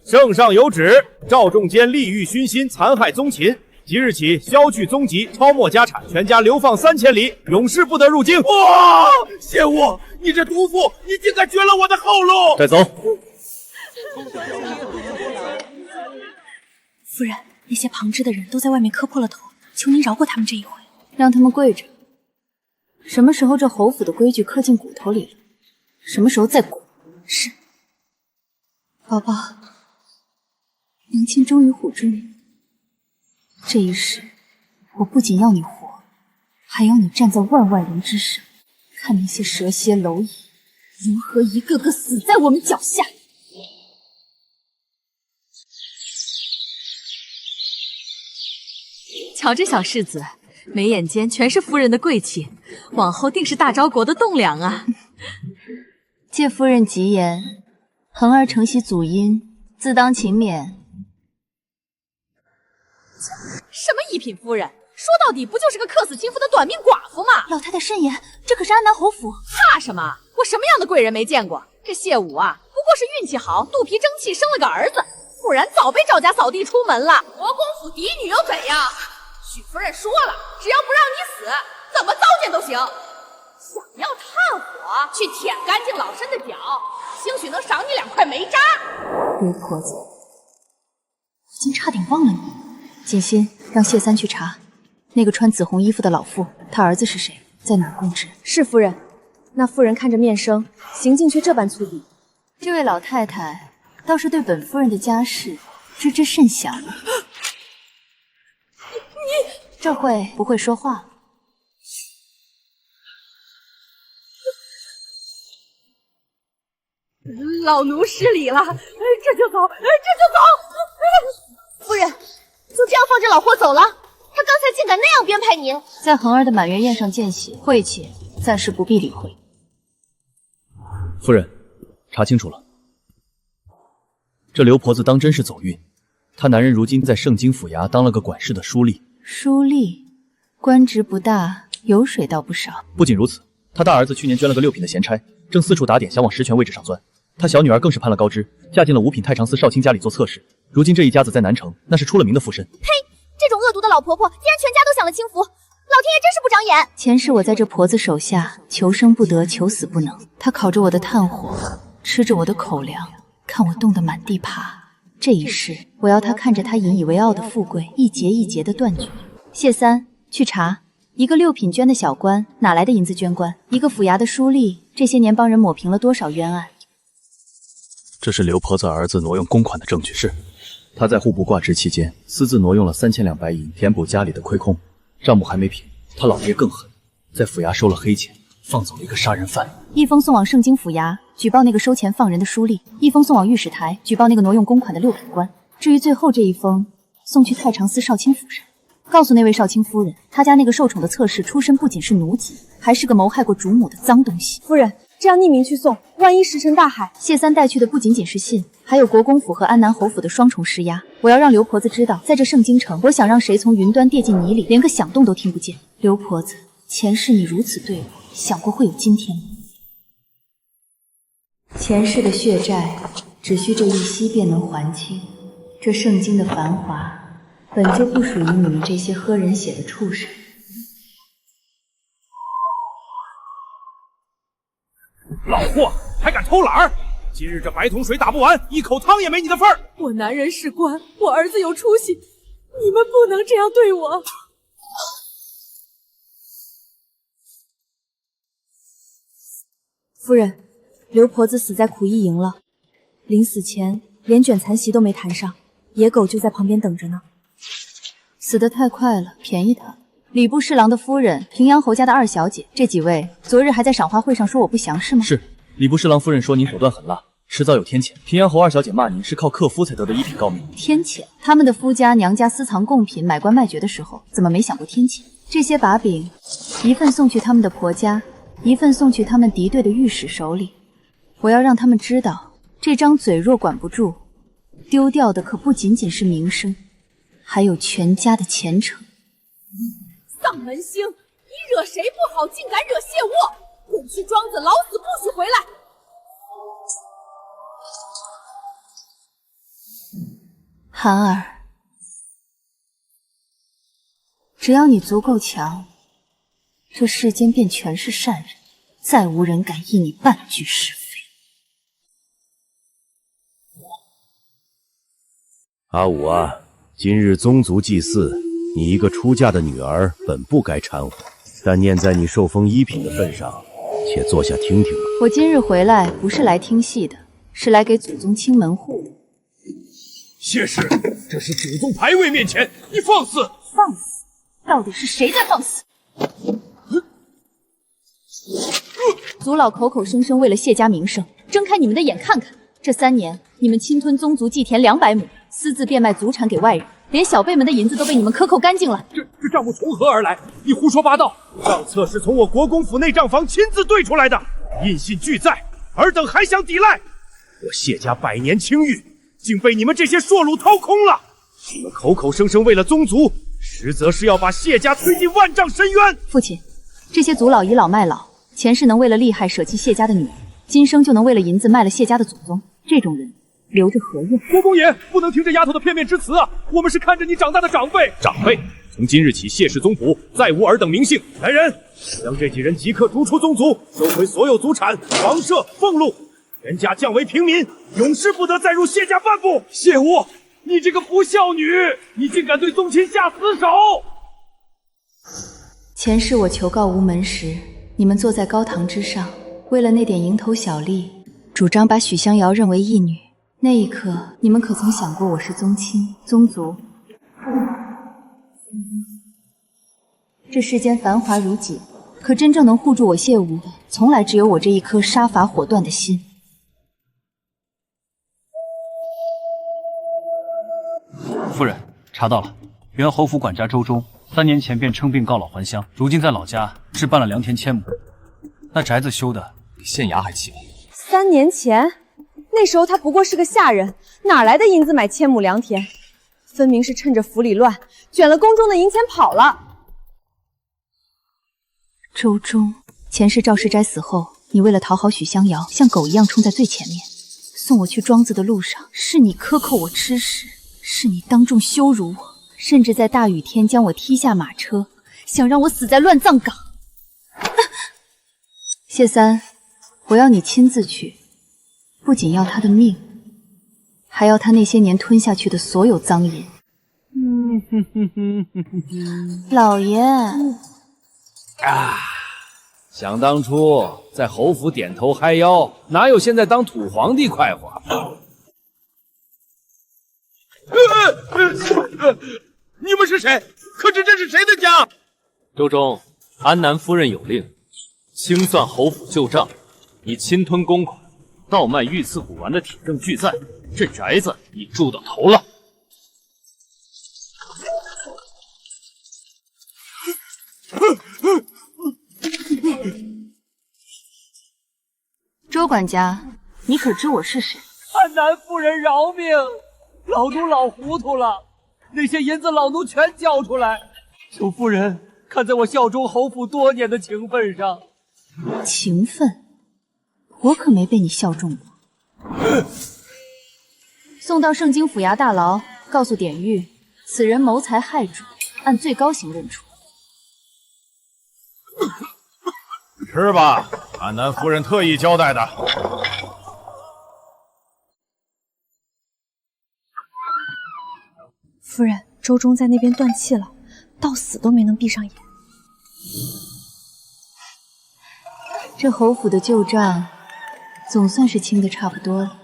圣上有旨，赵仲坚利欲熏心，残害宗亲。即日起，削去宗籍，抄没家产，全家流放3000里，永世不得入京。哇！谢吾，你这毒妇，你竟敢绝了我的后路！带走。夫人，那些旁支的人都在外面磕破了头，求您饶过他们这一回。让他们跪着。什么时候这侯府的规矩刻进骨头里了？什么时候再滚？是。宝宝，娘亲终于唬住你。这一世，我不仅要你活，还要你站在万万人之上，看那些蛇蝎蝼蚁如何一个个死在我们脚下。瞧这小世子，眉眼间全是夫人的贵气，往后定是大昭国的栋梁啊！借夫人吉言，恒儿承袭祖荫，自当勤勉，什么一品夫人？说到底不就是个克死亲夫的短命寡妇吗？老太太慎言，这可是安南侯府。怕什么？我什么样的贵人没见过？这谢武啊，不过是运气好，肚皮争气生了个儿子，不然早被赵家扫地出门了。国公府嫡女又怎样？许夫人说了，只要不让你死，怎么糟践都行。想要炭火去舔干净老身的脚，兴许能赏你2块煤渣。刘婆子，我竟差点忘了你。锦心，让谢三去查那个穿紫红衣服的老妇，他儿子是谁，在哪儿供职？是夫人。那妇人看着面生，行径却这般粗鄙。这位老太太倒是对本夫人的家事知之甚详。你这会不会说话？老奴失礼了，这就走，这就走。夫人，就这样放着老霍走了？他刚才竟敢那样编排您，在恒儿的满月宴上见血，晦气暂时不必理会。夫人，查清楚了，这刘婆子当真是走运。她男人如今在盛京府衙当了个管事的书吏。书吏，官职不大，油水倒不少。不仅如此，他大儿子去年捐了个6品的闲差，正四处打点，想往实权位置上钻。他小女儿更是攀了高枝，嫁进了5品太常司少卿家里做侧室。如今这一家子在南城，那是出了名的富绅。呸！这种恶毒的老婆婆，竟然全家都享了清福，老天爷真是不长眼。前世我在这婆子手下，求生不得，求死不能。她烤着我的炭火，吃着我的口粮，看我冻得满地爬。这一世，我要她看着她引以为傲的富贵一节一节的断绝。谢三，去查一个6品捐的小官哪来的银子捐官，一个府衙的书吏这些年帮人抹平了多少冤案。这是刘婆子儿子挪用公款的证据。是，他在户部挂职期间，私自挪用了3000两白银，填补家里的亏空，账目还没平。他老爹更狠，在府衙收了黑钱，放走了一个杀人犯。一封送往盛京府衙，举报那个收钱放人的书吏；一封送往御史台，举报那个挪用公款的6品官。至于最后这一封，送去太常司少卿府上，告诉那位少卿夫人，他家那个受宠的侧室出身不仅是奴籍，还是个谋害过主母的脏东西。夫人，这样匿名去送，万一石沉大海。谢三带去的不仅仅是信，还有国公府和安南侯府的双重施压。我要让刘婆子知道，在这盛京城，我想让谁从云端跌进泥里，连个响动都听不见。刘婆子，前世你如此对我，想过会有今天吗？前世的血债，只需这一息便能还清。这盛京的繁华，本就不属于你们这些喝人血的畜生。老货还敢偷懒儿！今日这白桶水打不完，一口汤也没你的份儿！我男人是官，我儿子有出息，你们不能这样对我。夫人，刘婆子死在苦役营了，临死前连卷残席都没谈上，野狗就在旁边等着呢。死得太快了，便宜他。礼部侍郎的夫人，平阳侯家的2小姐，这几位昨日还在赏花会上说我不详是吗？是，礼部侍郎夫人说您手段狠辣，迟早有天谴。平阳侯2小姐骂您是靠克夫才得的1品诰命。天谴？他们的夫家娘家私藏贡品，买官卖爵的时候，怎么没想过天谴？这些把柄，一份送去他们的婆家，一份送去他们敌对的御史手里。我要让他们知道，这张嘴若管不住，丢掉的可不仅仅是名声，还有全家的前程。丧门星，你惹谁不好，竟敢惹谢卧！滚去庄子，老死不许回来！涵儿，只要你足够强，这世间便全是善人，再无人敢议你半句是非。阿武啊，今日宗族祭祀，你一个出嫁的女儿本不该掺和，但念在你受封1品的份上，且坐下听听吧。我今日回来不是来听戏的，是来给祖宗清门户的。谢氏，这是祖宗牌位面前，你放肆！放肆？到底是谁在放肆？族老口口声声为了谢家名声，睁开你们的眼看看，这3年你们侵吞宗族祭田200亩，私自变卖族产给外人，连小辈们的银子都被你们克扣干净了。这账目从何而来？你胡说八道！账册是从我国公府内账房亲自对出来的，印信俱在，尔等还想抵赖？我谢家100年清誉，竟被你们这些硕虏掏空了！你们口口声声为了宗族，实则是要把谢家推进万丈深渊。父亲，这些族老倚老卖老，前世能为了利害舍弃谢家的女儿，今生就能为了银子卖了谢家的祖宗，这种人留着何用？国公爷，不能听这丫头的片面之词啊！我们是看着你长大的长辈。长辈，从今日起，谢氏宗谱再无尔等名姓。来人，将这几人即刻逐出宗族，收回所有族产、房舍、俸禄，全家降为平民，永世不得再入谢家半步。谢无，你这个不孝女，你竟敢对宗亲下死手！前世我求告无门时，你们坐在高堂之上，为了那点蝇头小利，主张把许香瑶认为义女。那一刻，你们可曾想过我是宗亲、宗族？这世间繁华如锦，可真正能护住我谢无的，从来只有我这一颗杀伐火断的心。夫人，查到了，原侯府管家周忠3年前便称病告老还乡，如今在老家置办了良田千亩，那宅子修的比县衙还齐。3年前，那时候他不过是个下人，哪来的银子买1000亩良田？分明是趁着府里乱，卷了宫中的银钱跑了。周忠，前世赵世斋死后，你为了讨好许香瑶，像狗一样冲在最前面。送我去庄子的路上，是你克扣我吃食，是你当众羞辱我，甚至在大雨天将我踢下马车，想让我死在乱葬岗。谢三，我要你亲自去，不仅要他的命，还要他那些年吞下去的所有赃银。老爷。想当初在侯府点头嗨腰，哪有现在当土皇帝快活？你们是谁？可知这是谁的家？周忠，安南夫人有令，清算侯府旧账，你侵吞公款，倒卖御赐古玩的铁证俱在，这宅子你住到头了。周管家，你可知我是谁？安南夫人饶命！老奴老糊涂了，那些银子老奴全交出来。求夫人看在我效忠侯府多年的情分上。情分？我可没被你效忠过。送到盛京府衙大牢，告诉典狱，此人谋财害主，按最高刑论处。吃吧，安南夫人特意交代的。夫人，周忠在那边断气了，到死都没能闭上眼。这侯府的旧账，总算是清的差不多了。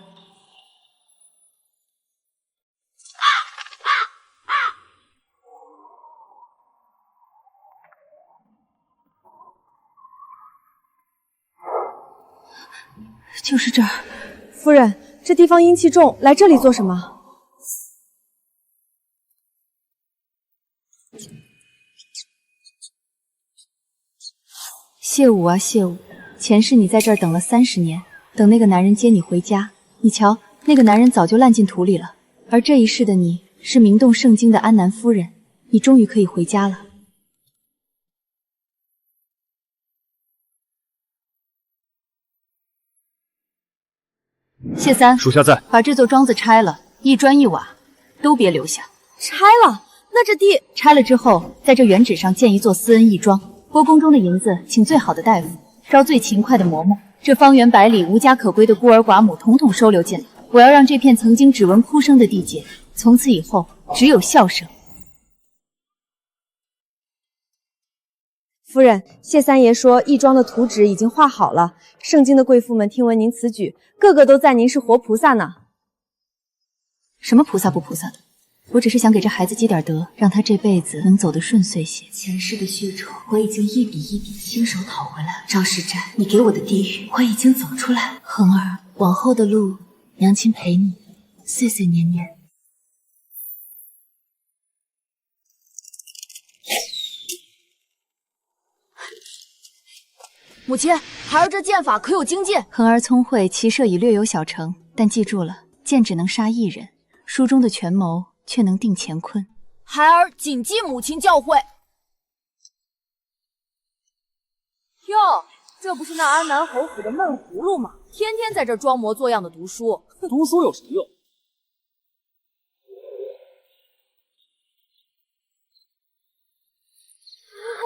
就是这儿。夫人，这地方阴气重，来这里做什么？谢武啊谢武，前世你在这儿等了30年，等那个男人接你回家。你瞧，那个男人早就烂进土里了，而这一世的你是名动盛京的安南夫人，你终于可以回家了。谢三，属下在。把这座庄子拆了，一砖一瓦都别留下。拆了？那这地拆了之后，在这原址上建一座私恩义庄。郭宫中的银子，请最好的大夫，招最勤快的嬷嬷。这方圆100里无家可归的孤儿寡母，统统收留进来。我要让这片曾经只闻哭声的地界，从此以后只有笑声。夫人，谢三爷说义庄的图纸已经画好了，盛京的贵妇们听闻您此举，个个都赞您是活菩萨呢。什么菩萨不菩萨的？我只是想给这孩子积点德，让他这辈子能走得顺遂些。前世的血仇，我已经一笔一笔亲手讨回来了。赵世斋，你给我的地狱，我已经走出来了。恒儿，往后的路，娘亲陪你，岁岁年年。母亲，孩儿这剑法可有精进？恒儿聪慧，骑射已略有小成，但记住了，剑只能杀一人。书中的权谋却能定乾坤。孩儿谨记母亲教诲。哟，这不是那安南侯府的闷葫芦吗？天天在这装模作样的读书，读书有什么用？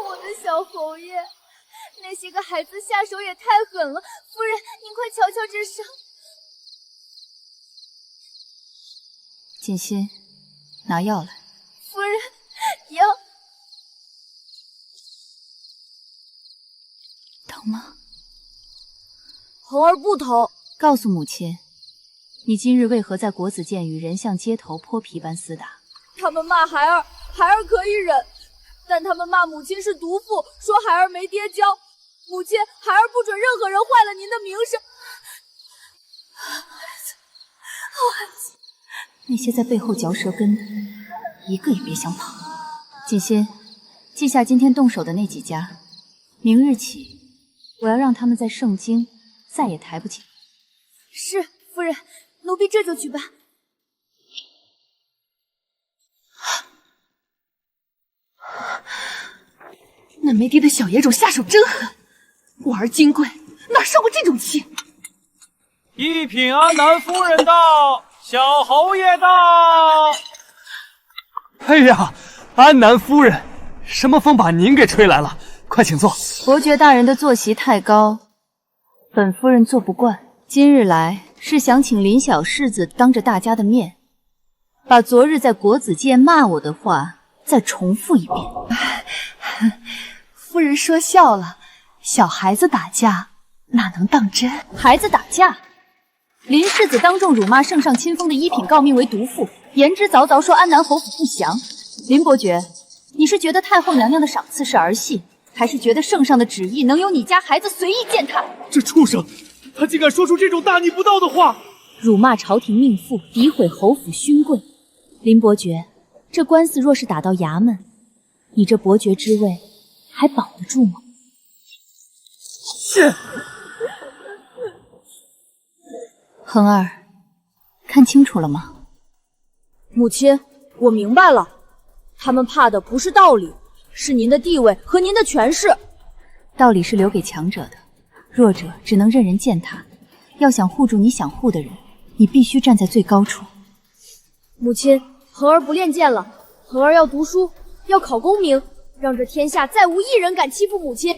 我的小侯爷，那些个孩子下手也太狠了。夫人，您快瞧瞧这伤。锦心，拿药来。夫人，药。疼吗？猴儿不疼。告诉母亲，你今日为何在国子监与人像街头泼皮般厮打？他们骂孩儿，孩儿可以忍，但他们骂母亲是毒妇，说孩儿没爹教。母亲，孩儿不准任何人坏了您的名声。孩子，那些在背后嚼舌根的，一个也别想跑。锦心，记下今天动手的那几家，明日起，我要让他们在圣经再也抬不起。是，夫人，奴婢这就去办。那没爹的小野种下手真狠，我儿金贵哪受过这种气？一品安南夫人到，小侯爷到。哎呀，安南夫人，什么风把您给吹来了？快请坐。伯爵大人的坐席太高，本夫人坐不惯。今日来是想请林小世子当着大家的面，把昨日在国子监骂我的话再重复一遍。夫人说笑了，小孩子打架哪能当真？孩子打架？林世子当众辱骂圣上亲封的一品诰命为毒妇，言之凿凿说安南侯府不祥。林伯爵，你是觉得太后娘娘的赏赐是儿戏，还是觉得圣上的旨意能由你家孩子随意践踏？这畜生，他竟敢说出这种大逆不道的话！辱骂朝廷命妇，诋毁侯府勋贵。林伯爵，这官司若是打到衙门，你这伯爵之位还保得住吗？是。恒儿，看清楚了吗？母亲，我明白了，他们怕的不是道理，是您的地位和您的权势。道理是留给强者的，弱者只能任人践踏。要想护住你想护的人，你必须站在最高处。母亲，恒儿不练剑了，恒儿要读书，要考功名，让这天下再无一人敢欺负母亲。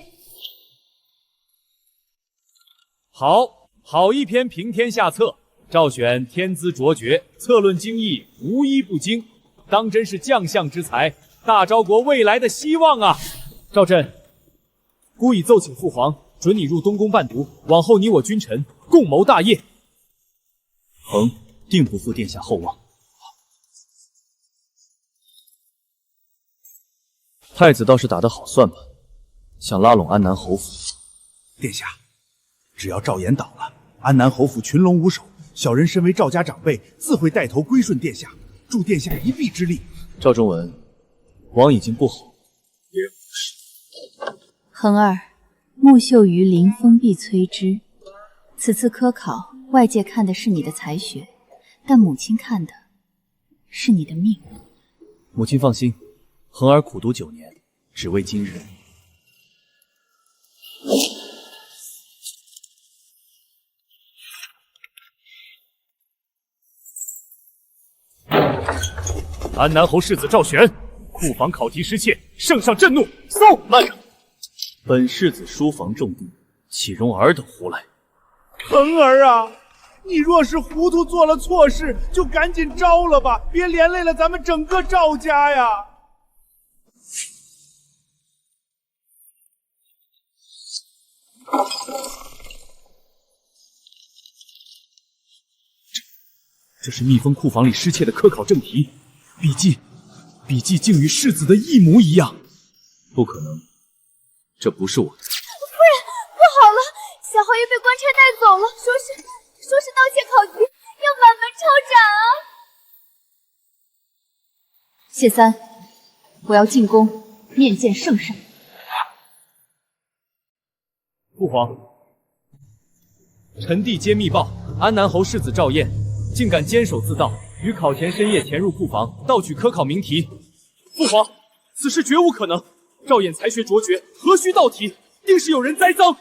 好一篇平天下策，赵选天资卓绝，策论经义无一不精，当真是将相之才，大昭国未来的希望啊！赵朕，孤已奏请父皇，准你入东宫伴读，往后你我君臣共谋大业。恒定不负殿下厚望。太子倒是打得好算盘，想拉拢安南侯府。殿下，只要赵岩倒了，安南侯府群龙无首，小人身为赵家长辈，自会带头归顺殿下，助殿下一臂之力。赵中文，王已经不好，别人不是。恒儿，木秀于林，风必摧之。此次科考，外界看的是你的才学，但母亲看的是你的命。母亲放心，恒儿苦读9年，只为今日。安南侯世子赵玄，库房考题失窃，圣上震怒，搜！慢着，本世子书房重地，岂容尔等胡来？恒儿啊，你若是糊涂做了错事，就赶紧招了吧，别连累了咱们整个赵家呀！这是密封库房里失窃的科考正题，笔记竟与世子的一模一样。不可能，这不是我的。夫人，不好了，小侯爷被官差带走了，说是盗窃考题，要满门抄斩啊！谢三，我要进宫面见圣上。父皇，臣弟接密报，安南侯世子赵彦竟敢监守自盗，于考前深夜潜入库房盗取科考名题。父皇，此事绝无可能。赵衍才学卓绝，何须盗题？定是有人栽赃。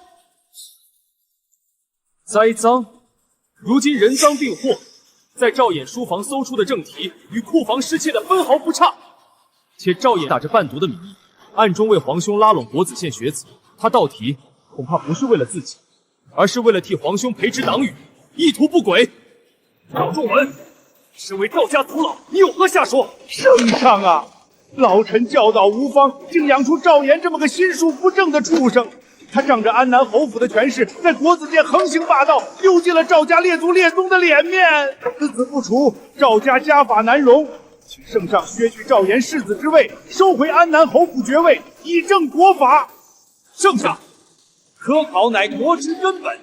栽赃？如今人赃并获，在赵衍书房搜出的正题与库房失窃的分毫不差。且赵衍打着伴读的名义，暗中为皇兄拉拢国子监学子，他盗题恐怕不是为了自己，而是为了替皇兄培植党羽，意图不轨。赵仲文，身为赵家族老，你有何下说？圣上啊，老臣教导无方，竟养出赵岩这么个心术不正的畜生。他仗着安南侯府的权势，在国子监横行霸道，丢尽了赵家列祖列宗的脸面。此不除，赵家家法难容，请圣上削去赵岩世子之位，收回安南侯府爵位，以正国法。圣上，科考乃国之根本，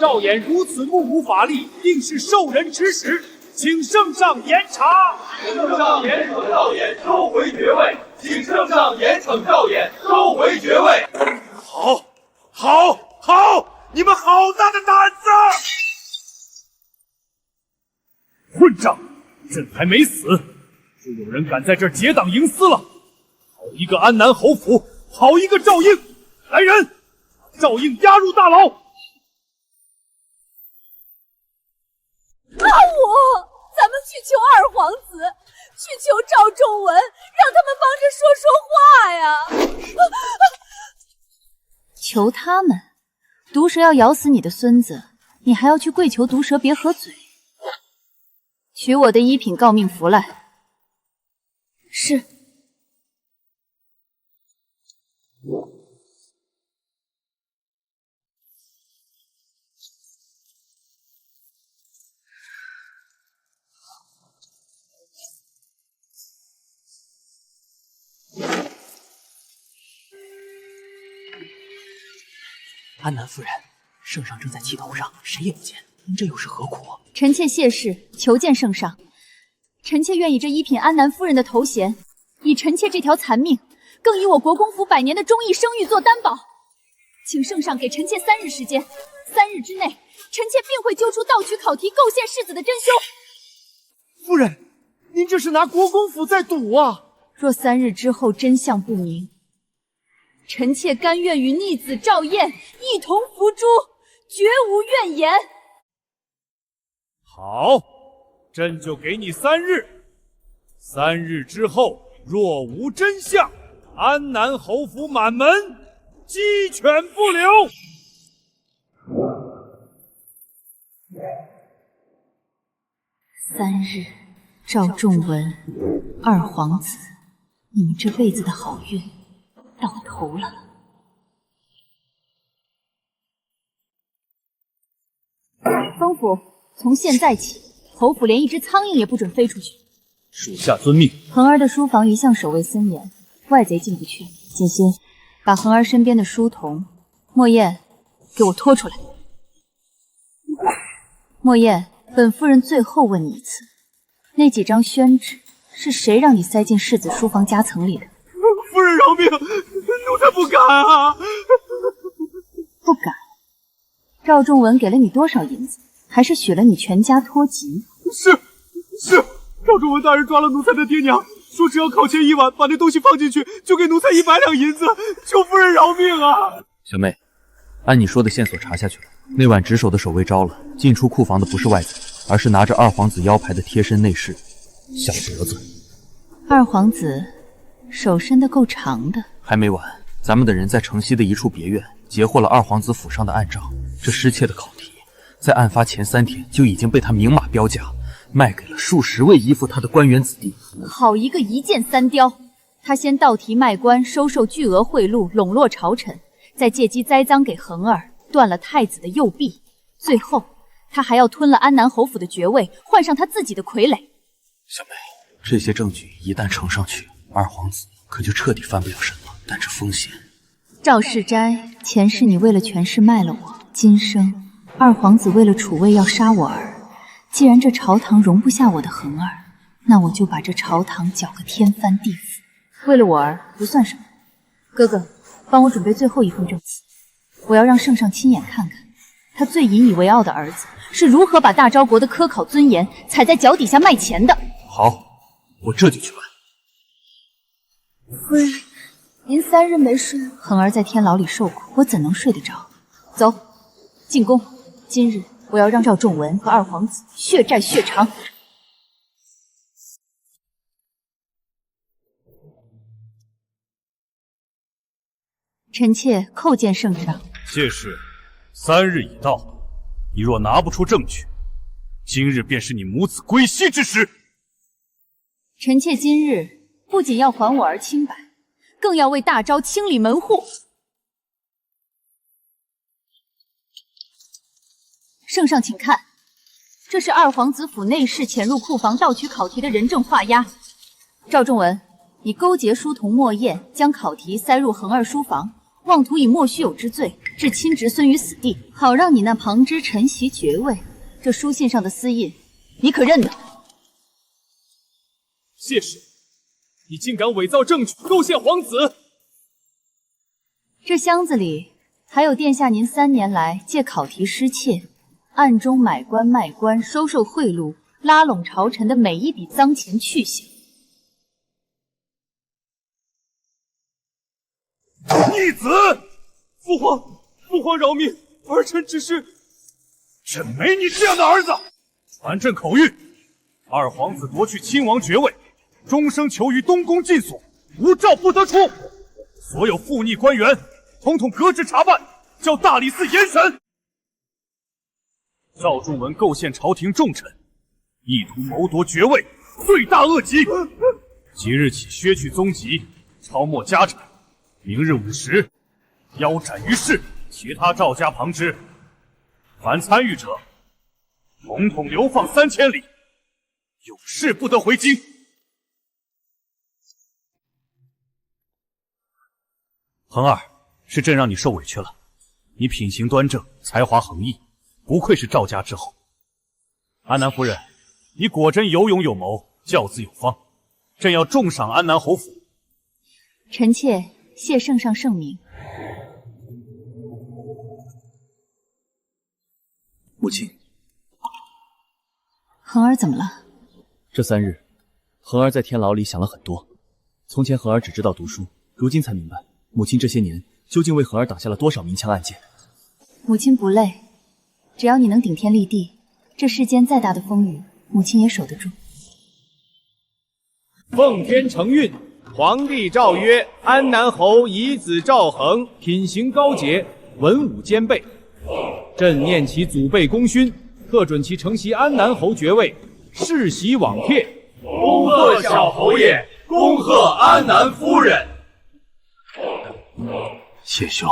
赵衍如此目无法力，定是受人指使，请圣上严查。圣上严惩赵衍，收回爵位。请圣上严惩赵衍，收回爵位。好，好，好！你们好大的胆子！混账！朕还没死，就有人敢在这儿结党营私了。好一个安南侯府，好一个赵应！来人，赵应押入大牢。阿武，咱们去求二皇子，去求赵仲文，让他们帮着说说话呀！求他们？毒蛇要咬死你的孙子，你还要去跪求毒蛇别合嘴？取我的衣品诰命符来。是。安南夫人，圣上正在气头上，谁也不见，您这又是何苦？臣妾谢世，求见圣上。臣妾愿以这一品安南夫人的头衔，以臣妾这条残命，更以我国公府100年的忠义声誉做担保，请圣上给臣妾3日时间，3日之内，臣妾定会揪出盗取考题、构陷世子的真凶。夫人，您这是拿国公府在赌啊！若3日之后真相不明，臣妾甘愿与逆子赵燕一同伏诛，绝无怨言。好，朕就给你3日。3日之后，若无真相，安南侯府满门鸡犬不留。3日，赵仲文、二皇子，你们这辈子的好运到头了。封府，从现在起，侯府连一只苍蝇也不准飞出去。属下遵命。恒儿的书房一向守卫森严，外贼进不去。锦心，把恒儿身边的书童莫燕给我拖出来。莫燕，本夫人最后问你一次，那几张宣纸是谁让你塞进世子书房夹层里的？夫人饶命，奴才不敢啊！不敢？赵仲文给了你多少银子？还是许了你全家托籍？是，赵仲文大人抓了奴才的爹娘，说只要考前1晚把那东西放进去，就给奴才100两银子，求夫人饶命啊！小妹，按你说的线索查下去了，那晚值守的守卫招了，进出库房的不是外贼，而是拿着二皇子腰牌的贴身内侍小折子。二皇子手伸得够长的。还没完，咱们的人在城西的一处别院截获了二皇子府上的暗账，这失窃的考题在案发前3天就已经被他明码标价，卖给了数10位依附他的官员子弟。好一个一箭3雕！他先盗题卖官，收受巨额贿赂，笼络朝臣，再借机栽赃给恒儿，断了太子的右臂，最后他还要吞了安南侯府的爵位，换上他自己的傀儡。小妹，这些证据一旦呈上去，二皇子可就彻底翻不了身了。但这风险……赵世斋，前世你为了权势卖了我，今生二皇子为了储位要杀我儿。既然这朝堂容不下我的恒儿，那我就把这朝堂搅个天翻地覆。为了我儿不算什么。哥哥，帮我准备最后一封证词，我要让圣上亲眼看看，他最引以为傲的儿子是如何把大昭国的科考尊严踩在脚底下卖钱的。好，我这就去办。夫人，您3日没睡。恒儿在天牢里受苦，我怎能睡得着？走，进宫。今日我要让赵仲文和二皇子血债血偿。臣妾叩见圣上。谢氏，3日已到，你若拿不出证据，今日便是你母子归西之时。臣妾今日不仅要还我儿清白，更要为大昭清理门户。圣上，请看，这是二皇子府内侍潜入库房盗取考题的人证画押。赵仲文，你勾结书童莫燕，将考题塞入恒儿书房，妄图以莫须有之罪置亲侄孙于死地，好让你那旁支承袭爵位。这书信上的私印，你可认得？谢氏，你竟敢伪造证据，构陷皇子！这箱子里还有殿下您3年来借考题失窃，暗中买官卖官、收受贿赂、拉拢朝臣的每一笔赃钱去向。逆子！父皇饶命！儿臣只是……朕没你这样的儿子！传朕口谕：二皇子夺去亲王爵位，终生囚于东宫禁所，无诏不得出。所有附逆官员，统统革职查办，叫大理寺严审。赵仲文构陷朝廷重臣，意图谋夺爵位，罪大恶极。即日起削去宗籍，抄没家产。明日午时，腰斩于市，其他赵家旁支，凡参与者，统统流放3000里，永世不得回京。恒儿，是朕让你受委屈了。你品行端正，才华横溢，不愧是赵家之后。安南夫人，你果真有勇有谋，教子有方，朕要重赏安南侯府。臣妾谢圣上圣明。母亲，恒儿怎么了？这3日，恒儿在天牢里想了很多。从前恒儿只知道读书，如今才明白，母亲这些年究竟为恒儿挡下了多少明枪暗箭。母亲不累，只要你能顶天立地，这世间再大的风雨，母亲也守得住。奉天承运，皇帝诏曰：安南侯遗子赵恒品行高洁，文武兼备。朕念其祖辈功勋，特准其承袭安南侯爵位，世袭罔帖。恭贺小侯爷，恭贺安南夫人。谢兄，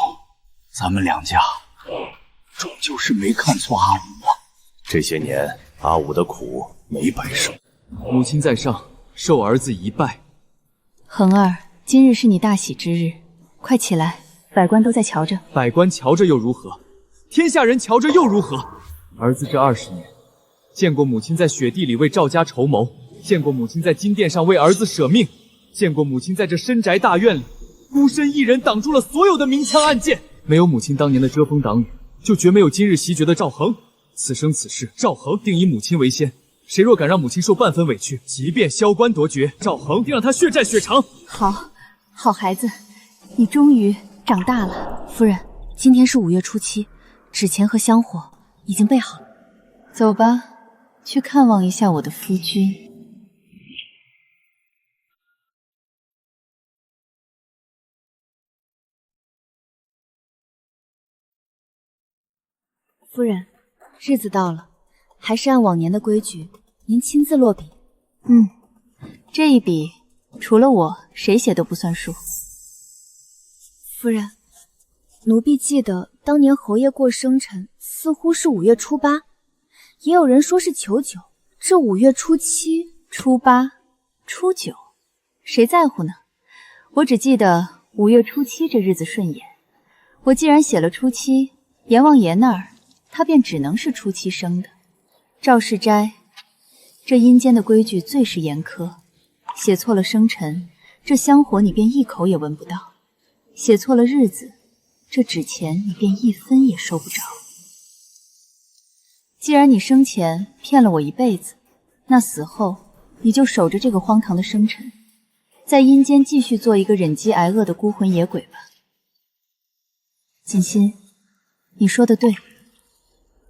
咱们2家终究是没看错阿武啊。这些年阿武的苦没白受。母亲在上，受儿子一拜。恒儿，今日是你大喜之日，快起来，百官都在瞧着。百官瞧着又如何？天下人瞧着又如何？儿子这20年，见过母亲在雪地里为赵家筹谋，见过母亲在金殿上为儿子舍命，见过母亲在这深宅大院里孤身一人挡住了所有的明枪暗箭。没有母亲当年的遮风挡雨，就绝没有今日袭爵的赵恒。此生此世，赵恒定以母亲为先。谁若敢让母亲受半分委屈，即便萧官夺爵，赵恒定让他血债血偿。好孩子，你终于长大了。夫人，今天是5月初7，纸钱和香火已经备好了。走吧，去看望一下我的夫君。夫人，日子到了，还是按往年的规矩，您亲自落笔。这一笔除了我，谁写都不算数。夫人，奴婢记得当年侯爷过生辰似乎是5月初8，也有人说是求酒，这5月初7、初8、初9，谁在乎呢？我只记得5月初7这日子顺眼。我既然写了初7，阎王爷那儿他便只能是初7生的。赵世斋，这阴间的规矩最是严苛，写错了生辰，这香火你便一口也闻不到；写错了日子，这纸钱你便一分也收不着。既然你生前骗了我一辈子，那死后你就守着这个荒唐的生辰，在阴间继续做一个忍饥挨饿的孤魂野鬼吧。锦心，你说的对，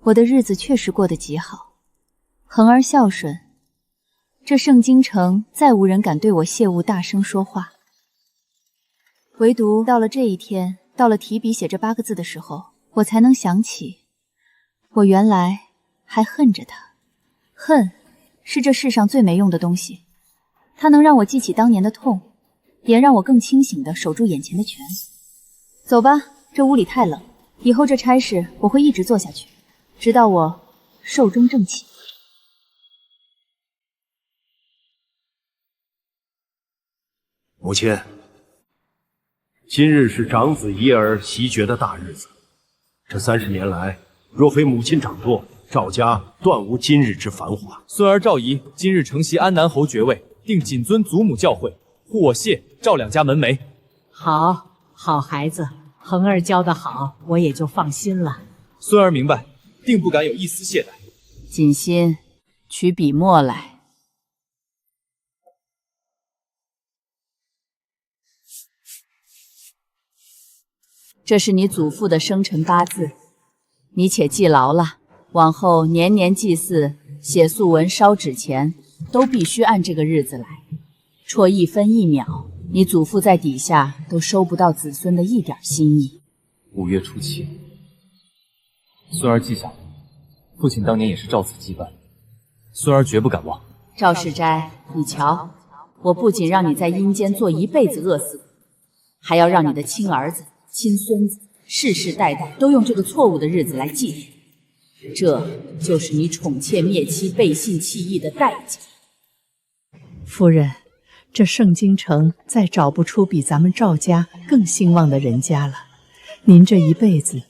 我的日子确实过得极好，恒儿孝顺，这圣京城再无人敢对我谢物大声说话。唯独到了这一天，到了提笔写这8个字的时候，我才能想起，我原来还恨着他。恨是这世上最没用的东西，它能让我记起当年的痛，也让我更清醒地守住眼前的权。走吧，这屋里太冷，以后这差事我会一直做下去，直到我寿终正寝。母亲，今日是长子怡儿袭爵的大日子。这30年来，若非母亲掌舵，赵家断无今日之繁华。孙儿赵仪今日承袭安南侯爵位，定谨遵祖母教诲，护我谢赵两家门楣。好，好孩子，恒儿教得好，我也就放心了。孙儿明白，定不敢有一丝懈怠。锦心，取笔墨来。这是你祖父的生辰8字，你且记牢了。往后年年祭祀、写素文、烧纸钱，都必须按这个日子来。辍1分1秒，你祖父在底下都收不到子孙的一点心意。5月初7，孙儿记下了。父亲当年也是照此羁绊，孙儿绝不敢忘。赵世斋，你瞧，我不仅让你在阴间做一辈子饿死鬼，还要让你的亲儿子、亲孙子世世代代都用这个错误的日子来祭奠。这就是你宠妾灭妻、背信弃义的代价。夫人，这盛京城再找不出比咱们赵家更兴旺的人家了，您这一辈子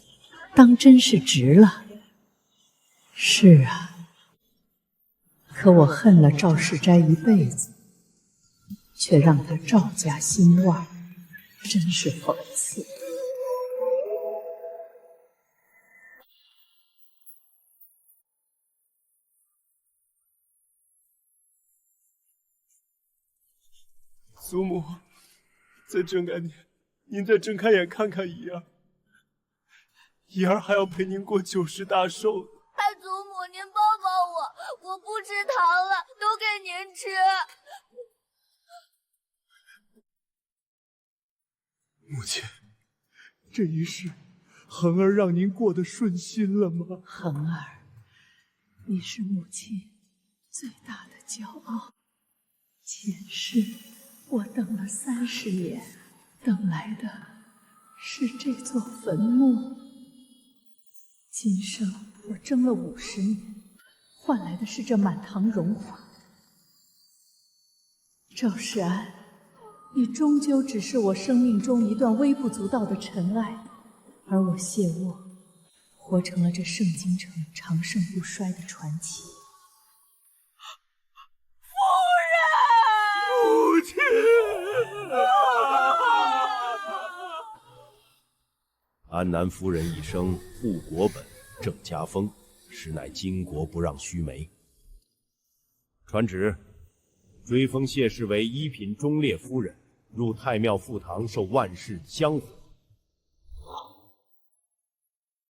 当真是值了。是啊，可我恨了赵世斋一辈子，却让他赵家兴旺，真是讽刺。祖母，再睁开眼，您再睁开眼看看怡儿，怡儿还要陪您过90大寿。太祖母，您抱抱我，我不吃糖了，都给您吃。母亲，这一世，恒儿让您过得顺心了吗？恒儿，你是母亲最大的骄傲。前世我等了30年，等来的是这座坟墓。今生我争了50年，换来的是这满堂荣华。赵世安，你终究只是我生命中一段微不足道的尘埃，而我谢沃活成了这盛京城长盛不衰的传奇。母亲！安南夫人一生护国本，正家风，实乃巾帼不让须眉。传旨，追封谢氏为1品忠烈夫人，入太庙副堂受万世香火。